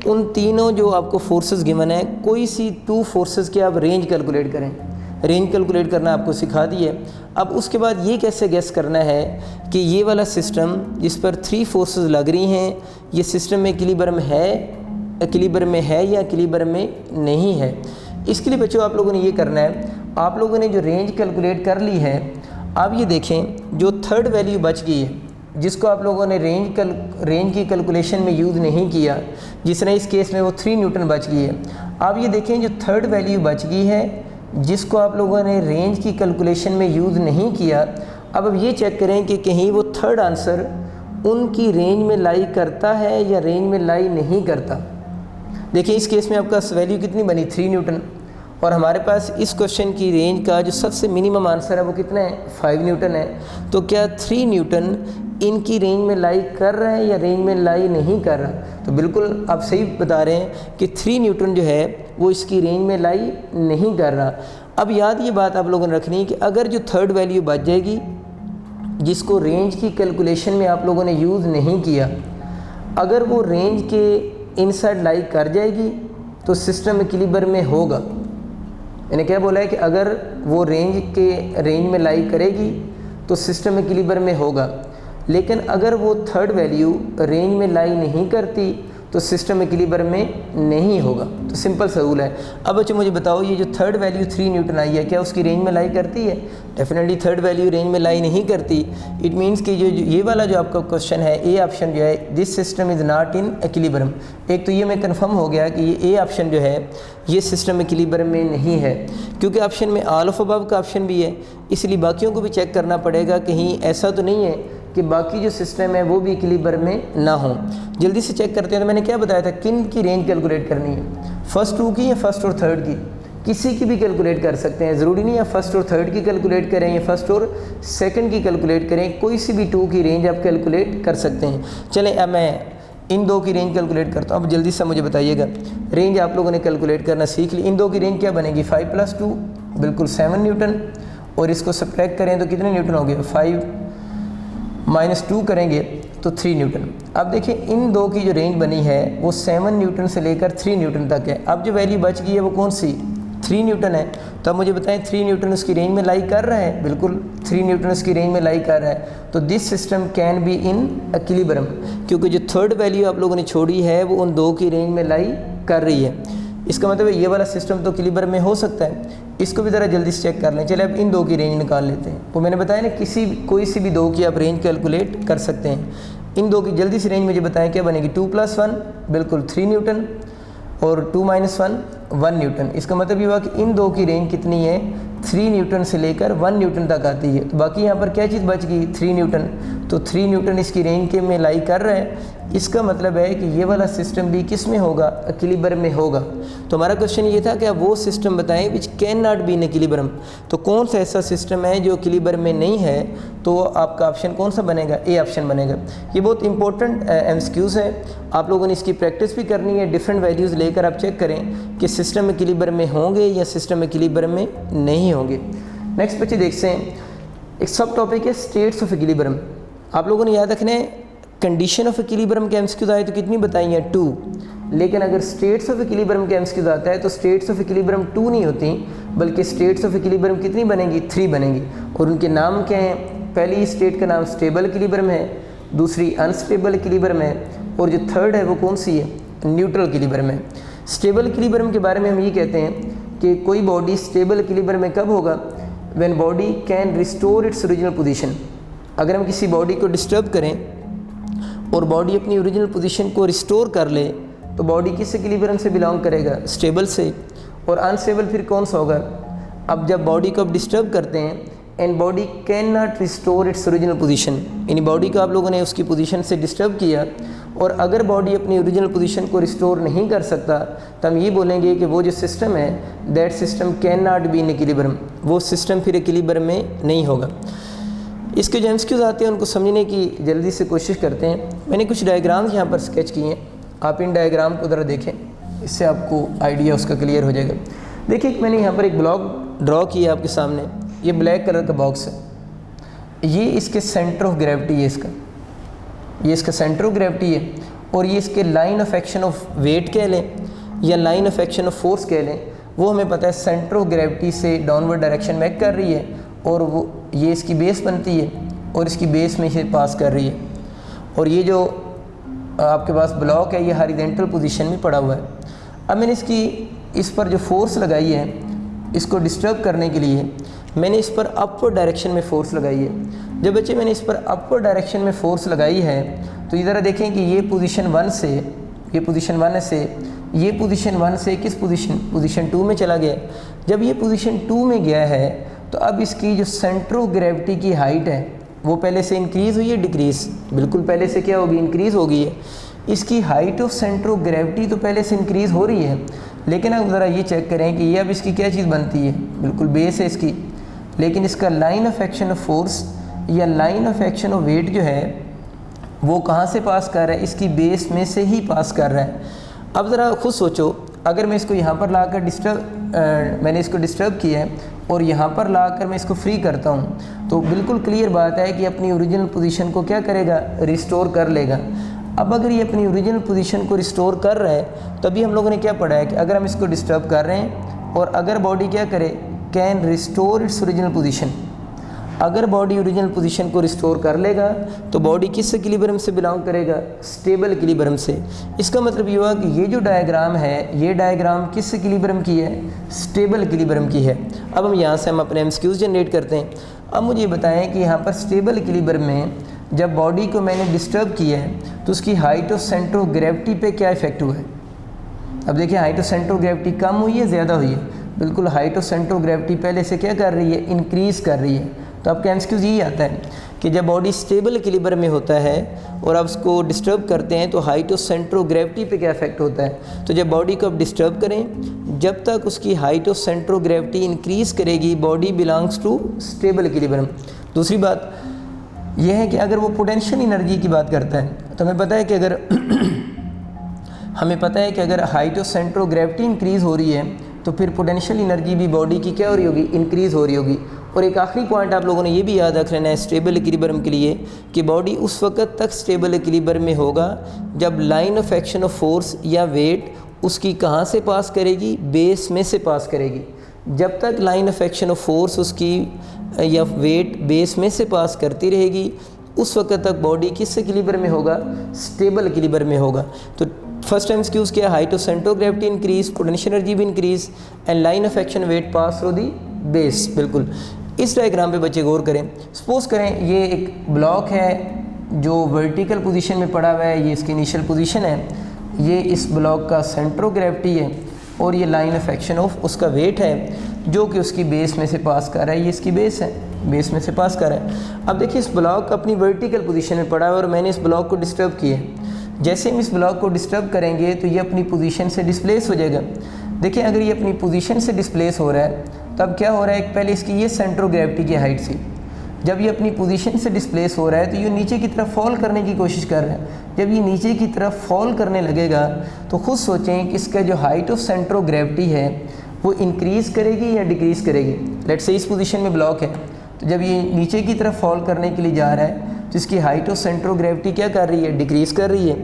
[SPEAKER 1] उन तीनों जो आपको फोर्सेस गिवन है, कोई सी 2 फोर्सेस की आप रेंज कैलकुलेट करें। रेंज कैलकुलेट करना आपको सिखा दी है। अब उसके बाद ये कैसे गेस करना है कि ये वाला सिस्टम जिस पर 3 फोर्सेस लग रही हैं, ये सिस्टम में इक्विलिब्रियम में है या इक्विलिब्रियम में नहीं है। इसके लिए बच्चों आप लोगों ने ये करना है, आप लोगों ने जो रेंज कैलकुलेट कर ली है, आप ये देखें जो थर्ड वैल्यू बच गई है, जिसको आप लोगों ने रेंज की कैलकुलेशन में यूज़ नहीं किया, जिस तरह इस केस में वो 3 न्यूटन बच गई है। आप ये देखें जो थर्ड वैल्यू बच गई है, जिसको आप लोगों ने रेंज की कैलकुलेशन में यूज़ नहीं किया। अब ये चेक करें कि कहीं वो थर्ड आंसर उनकी रेंज में लाई करता है या रेंज में लाई नहीं करता। देखिए इस केस में आपका वैल्यू कितनी बनी, 3 न्यूटन। और हमारे पास इस क्वेश्चन की रेंज का जो सबसे मिनिमम आंसर है वो कितना है, 5 न्यूटन है। तो क्या 3 न्यूटन इनकी रेंज में लाई कर रहा है या रेंज में लाई नहीं कर रहा? तो बिल्कुल आप सही बता रहे हैं कि 3 न्यूटन जो है वो इसकी रेंज में लाई नहीं कर रहा। अब याद ये बात आप लोगों ने रखनी है कि अगर जो थर्ड वैल्यू बच जाएगी जिसको रेंज की कैलकुलेशन में आप लोगों ने यूज़ नहीं किया, अगर वो रेंज के इनसाइड लाई कर जाएगी तो सिस्टम इक्विलिब्रियम में होगा। मैंने क्या बोला है कि अगर वो रेंज में लाई करेगी तो सिस्टम इक्विलिब्रियम में होगा, लेकिन अगर वो थर्ड वैल्यू रेंज में लाई नहीं करती तो सिस्टम इक्विलिब्रियम में नहीं होगा। तो सिंपल सा रूल है। अब बच्चों मुझे बताओ, ये जो थर्ड वैल्यू 3 न्यूटन आई है क्या उसकी रेंज में लाई करती है? डेफिनेटली थर्ड वैल्यू रेंज में लाई नहीं करती। इट मीन्स कि जो ये वाला जो आपका क्वेश्चन है, ए ऑप्शन जो है, this system is not in equilibrium. एक तो ये मैं कंफर्म हो गया कि ये ए ऑप्शन जो है ये सिस्टम इक्विलिब्रियम में नहीं है, क्योंकि ऑप्शन में ऑल ऑफ अबव का ऑप्शन भी है, इसलिए बाकियों को भी चेक करना पड़ेगा कहीं ऐसा तो नहीं है कि बाकी जो सिस्टम है वो भी इक्विलिब्रियम में ना हो। जल्दी से चेक करते हैं। तो मैंने क्या बताया था, किन की रेंज कैलकुलेट करनी है, फर्स्ट 2 की या फर्स्ट और थर्ड की? किसी की भी कैलकुलेट कर सकते हैं, ज़रूरी नहीं है फर्स्ट और थर्ड की कैलकुलेट करें या फर्स्ट और सेकंड की कैलकुलेट करें, कोई सी भी 2 की रेंज आप कैलकुलेट कर सकते हैं। चलें अब मैं इन 2 की रेंज कैलकुलेट करता हूँ। अब जल्दी से मुझे बताइएगा, रेंज आप लोगों ने कैलकुलेट करना सीख ली। इन 2 की रेंज क्या बनेगी, 5 + 2 बिल्कुल 7 न्यूटन, और इसको सब्ट्रैक्ट करें तो कितने न्यूटन हो गए, 5 - 2 करेंगे तो 3 न्यूटन। अब देखिए इन 2 की जो रेंज बनी है वो 7 न्यूटन से लेकर 3 न्यूटन तक है। अब जो वैल्यू बच गई है वो कौन सी, 3 न्यूटन है। तो अब मुझे बताएं 3 न्यूटन उसकी रेंज में लाई कर रहा है? बिल्कुल 3 न्यूटन उसकी रेंज में लाई कर रहा है। तो this system can be in equilibrium, क्योंकि जो थर्ड वैल्यू आप लोगों ने छोड़ी है वो उन 2 की रेंज में लाई कर रही है। इसका मतलब ये वाला सिस्टम तो इक्विलिब्रियम में हो सकता है। इसको भी ज़रा जल्दी से चेक कर लें। चले अब इन 2 की रेंज निकाल लेते हैं। वो मैंने बताया ना कोई सी भी 2 की आप रेंज कैलकुलेट कर सकते हैं। इन 2 की जल्दी से रेंज मुझे बताएं क्या बनेगी, 2 + 1 बिल्कुल 3 न्यूटन और 2 - 1 न्यूटन। इसका मतलब ये हुआ कि इन 2 की रेंज कितनी है, 3 न्यूटन से लेकर 1 न्यूटन तक आती है। तो बाकी यहाँ पर क्या चीज़ बच गई, 3 न्यूटन। तो 3 न्यूटन इसकी रेंज के में लाई कर रहा है। इसका मतलब है कि ये वाला सिस्टम भी किस में होगा, इक्विलिब्रियम में होगा। तो हमारा क्वेश्चन ये था कि आप वो सिस्टम बताएं which can not be in equilibrium. तो कौन सा ऐसा सिस्टम है जो इक्विलिब्रियम में नहीं है? तो आपका ऑप्शन कौन सा बनेगा, ए ऑप्शन बनेगा। ये बहुत इंपॉर्टेंट MCQs है, आप लोगों ने इसकी प्रैक्टिस भी करनी है। डिफरेंट वैल्यूज़ लेकर आप चेक करें कि सिस्टम इक्विलिब्रियम में होंगे या सिस्टम इक्विलिब्रियम में नहीं होंगे। नेक्स्ट बच्चे देखते हैं, एक सब टॉपिक है स्टेट्स ऑफ इक्विलिब्रियम। आप लोगों ने याद रखना है कंडीशन ऑफ इक्विलिब्रियम के MCQs आए तो कितनी बताई हैं, 2। लेकिन अगर स्टेट्स ऑफ इक्विलिब्रियम के MCQs आता है तो स्टेट्स ऑफ इक्विलिब्रियम 2 नहीं होती, बल्कि स्टेट्स ऑफ इक्विलिब्रियम कितनी बनेंगी, 3 बनेंगी। और उनके नाम क्या हैं, पहली स्टेट का नाम स्टेबल इक्विलिब्रियम है, दूसरी अनस्टेबल इक्विलिब्रियम है, और जो थर्ड है वो कौन सी है, न्यूट्रल इक्विलिब्रियम है। स्टेबल इक्विलिब्रियम के बारे में हम ये कहते हैं कि कोई बॉडी स्टेबल इक्विलिब्रियम में कब होगा, when body can restore its original position. अगर हम किसी बॉडी को डिस्टर्ब करें और बॉडी अपनी ओरिजिनल पोजीशन को रिस्टोर कर ले तो बॉडी किस इक्विलिब्रियम से बिलोंग करेगा, स्टेबल से। और अनस्टेबल फिर कौन सा होगा, अब जब बॉडी को आप डिस्टर्ब करते हैं and body can not restore its original position, यानी बॉडी को आप लोगों ने उसकी पोजीशन से डिस्टर्ब किया और अगर बॉडी अपनी ओरिजिनल पोजीशन को रिस्टोर नहीं कर सकता तो हम ये बोलेंगे कि वो जो सिस्टम है that system can not be in equilibrium, वो सिस्टम फिर इक्विलिब्रियम में नहीं होगा। इसके जो MCQs आते हैं उनको समझने की जल्दी से कोशिश करते हैं। मैंने कुछ डायग्राम्स यहाँ पर स्केच किए हैं, आप इन डायग्राम को ज़रा देखें, इससे आपको आइडिया उसका क्लियर हो जाएगा। देखिए मैंने यहाँ पर एक ब्लॉक ड्रॉ किया आपके सामने, ये ब्लैक कलर का बॉक्स है, ये इसके सेंटर ऑफ ग्रेविटी है, ये इसका सेंटर ऑफ ग्रेविटी है, और ये इसके line of action of weight कह लें या line of action of force कह लें, वो हमें पता है सेंटर ऑफ ग्रेविटी से डाउनवर्ड डायरेक्शन में कर रही है, और वो ये इसकी बेस बनती है और इसकी बेस में इसे पास कर रही है। और ये जो आपके पास ब्लॉक है ये हॉरिजॉन्टल पोजीशन में पड़ा हुआ है। अब मैंने इस पर जो फोर्स लगाई है, इसको डिस्टर्ब करने के लिए मैंने इस पर अपवर्ड डायरेक्शन में फ़ोर्स लगाई है। जब बच्चे मैंने इस पर अपवर्ड डायरेक्शन में फ़ोर्स लगाई है तो इधर देखें कि ये पोजीशन 1 से ये पोजीशन 1 से किस पोजीशन 2 में चला गया। जब ये पोजीशन 2 में गया है तो अब इसकी जो सेंटर ऑफ ग्रेविटी की हाइट है वो पहले से इंक्रीज़ हुई है डिक्रीज़, बिल्कुल पहले से क्या होगी, इंक्रीज़ हो गई है। इसकी height of centre of gravity तो पहले से इंक्रीज़ हो रही है, लेकिन अब ज़रा ये चेक करें कि ये अब इसकी क्या चीज़ बनती है, बिल्कुल बेस है इसकी, लेकिन इसका line of action of force या line of action of weight जो है वो कहाँ से पास कर रहा है, इसकी बेस में से ही पास कर रहा है। अब ज़रा खुद सोचो, अगर मैं इसको यहाँ पर लाकर मैंने इसको डिस्टर्ब किया है और यहाँ पर लाकर मैं इसको फ्री करता हूँ, तो बिल्कुल क्लियर बात है कि अपनी ओरिजिनल पोजीशन को क्या करेगा, रिस्टोर कर लेगा। अब अगर ये अपनी ओरिजिनल पोजीशन को रिस्टोर कर रहा है, तभी हम लोगों ने क्या पढ़ा है कि अगर हम इसको डिस्टर्ब कर रहे हैं और अगर बॉडी क्या करे, can restore its original position, अगर बॉडी ओरिजिनल पोजीशन को रिस्टोर कर लेगा तो बॉडी किस इक्विलिब्रियम से बिलोंग करेगा, स्टेबल इक्विलिब्रियम से। इसका मतलब ये हुआ कि ये जो डायग्राम है, ये डायग्राम किस इक्विलिब्रियम की है, स्टेबल इक्विलिब्रियम की है। अब हम यहाँ से हम अपने एमसीक्यूज जनरेट करते हैं। अब मुझे ये बताएं कि यहाँ पर स्टेबल इक्विलिब्रियम में जब बॉडी को मैंने डिस्टर्ब किया है तो उसकी height of centre of gravity पे क्या इफेक्ट हुआ है। अब देखिए height of centre of gravity कम हुई है, ज़्यादा हुई है, बिल्कुल height of centre of gravity पहले से क्या कर रही है, इंक्रीज़ कर रही है। तो आपका एमसीक्यूज यही आता है कि जब बॉडी स्टेबल इक्विलिब्रियम में होता है और आप उसको डिस्टर्ब करते हैं तो height of centre of gravity पे क्या इफेक्ट होता है। तो जब बॉडी को आप डिस्टर्ब करें, जब तक उसकी height of centre of gravity increase करेगी, body belongs to stable equilibrium. दूसरी बात यह है कि अगर वो पोटेंशियल एनर्जी की बात करता है तो हमें पता है कि अगर height of centre of gravity increase हो रही है तो फिर पोटेंशियल एनर्जी भी बॉडी की क्या हो रही होगी, इंक्रीज़ हो रही होगी। और एक आखिरी पॉइंट आप लोगों ने ये भी याद रख लेना है स्टेबल इक्विलिब्रियम के लिए कि बॉडी उस वक्त तक स्टेबल इक्विलिब्रियम में होगा जब line of action of force या वेट उसकी कहाँ से पास करेगी, बेस में से पास करेगी। जब तक line of action of force उसकी या वेट बेस में से पास करती रहेगी, उस वक्त तक बॉडी किस इक्विलिब्रियम में होगा, स्टेबल इक्विलिब्रियम में होगा। तो फर्स्ट एमसीक्यूज क्या, height of centre of gravity increase, potential energy भी increase and line of action weight pass through the base. बिल्कुल इस डायग्राम पे बच्चे गौर करें। सपोज करें ये एक ब्लॉक है जो वर्टिकल पोजीशन में पड़ा हुआ है, ये इसकी इनिशियल पोजीशन है, ये इस ब्लॉक का सेंटर ऑफ ग्रेविटी है और ये लाइन ऑफ एक्शन ऑफ उसका वेट है जो कि उसकी बेस में से पास कर रहा है, ये इसकी बेस है, बेस में से पास कर रहा है। अब देखिए इस ब्लॉक अपनी वर्टिकल पोजीशन में पड़ा है और मैंने इस ब्लॉक को डिस्टर्ब किया है। जैसे हम इस ब्लॉक को डिस्टर्ब करेंगे तो ये अपनी पोजीशन से डिस्प्लेस हो जाएगा। देखिए अगर ये अपनी पोजीशन से डिस्प्लेस हो रहा है तब क्या हो रहा है, एक पहले इसकी ये सेंटर ऑफ ग्रेविटी की हाइट से, जब ये अपनी पोजीशन से डिस्प्लेस हो रहा है तो ये नीचे की तरफ फॉल करने की कोशिश कर रहा है। जब ये नीचे की तरफ फॉल करने लगेगा तो खुद सोचें कि इसका जो height of centre of gravity है वो इंक्रीज़ करेगी या डिक्रीज़ करेगी। लेट्स से इस पोजीशन में ब्लॉक है तो जब ये नीचे की तरफ फॉल करने के लिए जा रहा है तो इसकी height of centre of gravity क्या कर रही है, डिक्रीज़ कर रही है।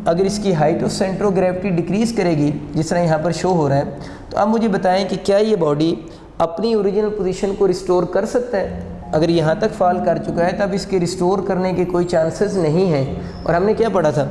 [SPEAKER 1] अगर इसकी height of centre of gravity decrease करेगी जिस तरह यहाँ पर शो हो रहा है, तो अब मुझे बताएं कि क्या ये बॉडी अपनी ओरिजिनल पोजीशन को रिस्टोर कर सकता है। अगर यहाँ तक फॉल कर चुका है तब इसके रिस्टोर करने के कोई चांसेस नहीं हैं। और हमने क्या पढ़ा था,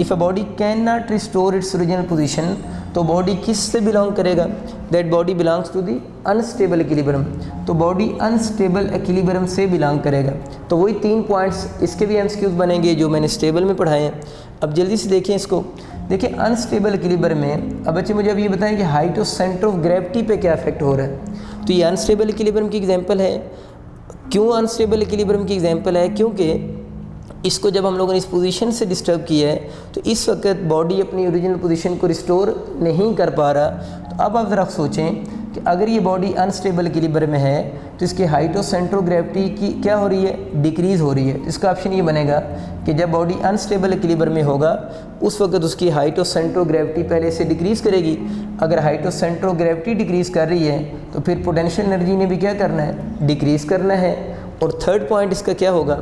[SPEAKER 1] if a body can not restore its original position, तो बॉडी किस से बिलोंग करेगा, that body belongs to the unstable equilibrium. तो बॉडी अनस्टेबल इक्विलिब्रियम से बिलोंग करेगा। तो वही 3 पॉइंट्स इसके भी एमसीक्यूज बनेंगे जो मैंने स्टेबल में पढ़ाए हैं। अब जल्दी से देखें इसको, देखिए अनस्टेबल इक्विलिब्रियम में अब बच्चे मुझे अब ये बताएं कि height of centre of gravity पे क्या इफेक्ट हो रहा है। तो ये अनस्टेबल इक्विलिब्रियम की एग्जांपल है। क्यों अनस्टेबल इक्विलिब्रियम की एग्जांपल है, क्योंकि इसको जब हम लोगों ने इस पोजीशन से डिस्टर्ब किया है तो इस वक्त बॉडी अपनी ओरिजिनल पोजीशन को रिस्टोर नहीं कर पा रहा। तो अब आप ज़रा सोचें कि अगर ये बॉडी अनस्टेबल इक्विलिब्रियम में है तो इसकी height of centre of gravity की क्या हो रही है, डिक्रीज़ हो रही है। इसका ऑप्शन ये बनेगा कि जब बॉडी अनस्टेबल इक्विलिब्रियम में होगा उस वक्त उसकी height of centre of gravity पहले से डिक्रीज़ करेगी। अगर height of centre of gravity decrease कर रही है तो फिर पोटेंशियल एनर्जी ने भी क्या करना है, डिक्रीज़ करना है। और थर्ड पॉइंट इसका क्या होगा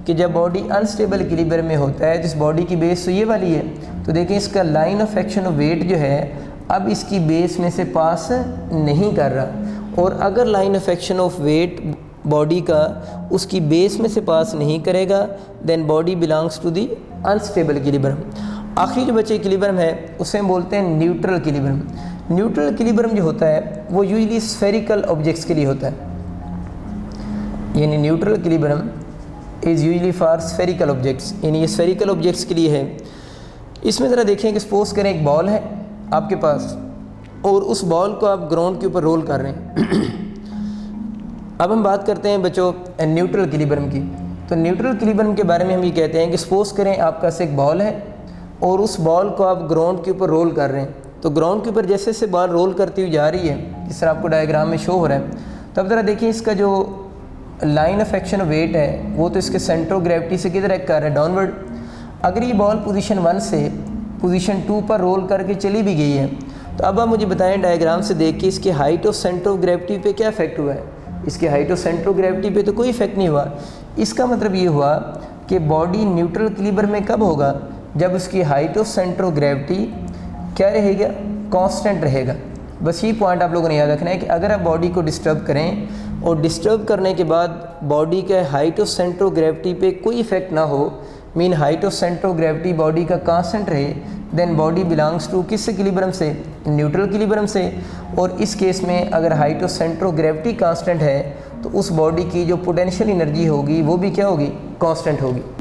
[SPEAKER 1] कि जब बॉडी अनस्टेबल इक्विलिब्रियम में होता है तो इस बॉडी की बेस तो ये वाली है, तो देखें इसका line of action of weight जो है अब इसकी बेस में से पास नहीं कर रहा। और अगर line of action of weight body का उसकी बेस में से पास नहीं करेगा then body belongs to the unstable equilibrium. आखिरी जो बचे इक्विलिब्रियम है उसे हम बोलते हैं न्यूट्रल इक्विलिब्रियम। न्यूट्रल इक्विलिब्रियम जो होता है वो यूजुअली स्फेरिकल ऑब्जेक्ट्स के लिए होता है, यानी neutral equilibrium is usually for spherical objects, यानी ये स्फेरिकल ऑब्जेक्ट्स के लिए है। इसमें ज़रा देखें कि सपोज करें एक बॉल है आपके पास और उस बॉल को आप ग्राउंड के ऊपर रोल कर रहे हैं। अब हम बात करते हैं बच्चों न्यूट्रल इक्विलिब्रियम की। तो न्यूट्रल इक्विलिब्रियम के बारे में हम ये कहते हैं कि सपोज करें आपके पास एक बॉल है और उस बॉल को आप ग्राउंड के ऊपर रोल कर रहे हैं। तो ग्राउंड के ऊपर जैसे जैसे बॉल रोल करती हुई जा रही है, जिस तरह आपको डायग्राम में शो हो रहा है, तो अब ज़रा देखिए इसका जो लाइन ऑफ एक्शन वेट है वो तो इसके सेंटर ऑफ ग्रेविटी से किधर एक्ट कर रहा है, डाउनवर्ड। अगर ये बॉल पोजीशन 1 से पोजीशन 2 पर रोल करके चली भी गई है, तो अब आप मुझे बताएं डायग्राम से देख के इसकी height of centre of gravity पे क्या इफेक्ट हुआ है। इसकी height of centre of gravity पे तो कोई इफेक्ट नहीं हुआ। इसका मतलब ये हुआ कि बॉडी न्यूट्रल इक्विलिब्रियम में कब होगा, जब उसकी height of centre of gravity क्या रहेगा, कांस्टेंट रहेगा। बस ये पॉइंट आप लोगों ने याद रखना है कि अगर आप बॉडी को डिस्टर्ब करें और डिस्टर्ब करने के बाद बॉडी के height of centre of gravity पे कोई इफेक्ट ना हो, mean height of centre of gravity body का कांस्टेंट रहे, देन बॉडी बिलोंग्स टू किस इक्विलिब्रियम से, न्यूट्रल इक्विलिब्रियम से। और इस केस में अगर height of centre of gravity constant है तो उस बॉडी की जो पोटेंशियल एनर्जी होगी वो भी क्या होगी, कांस्टेंट होगी।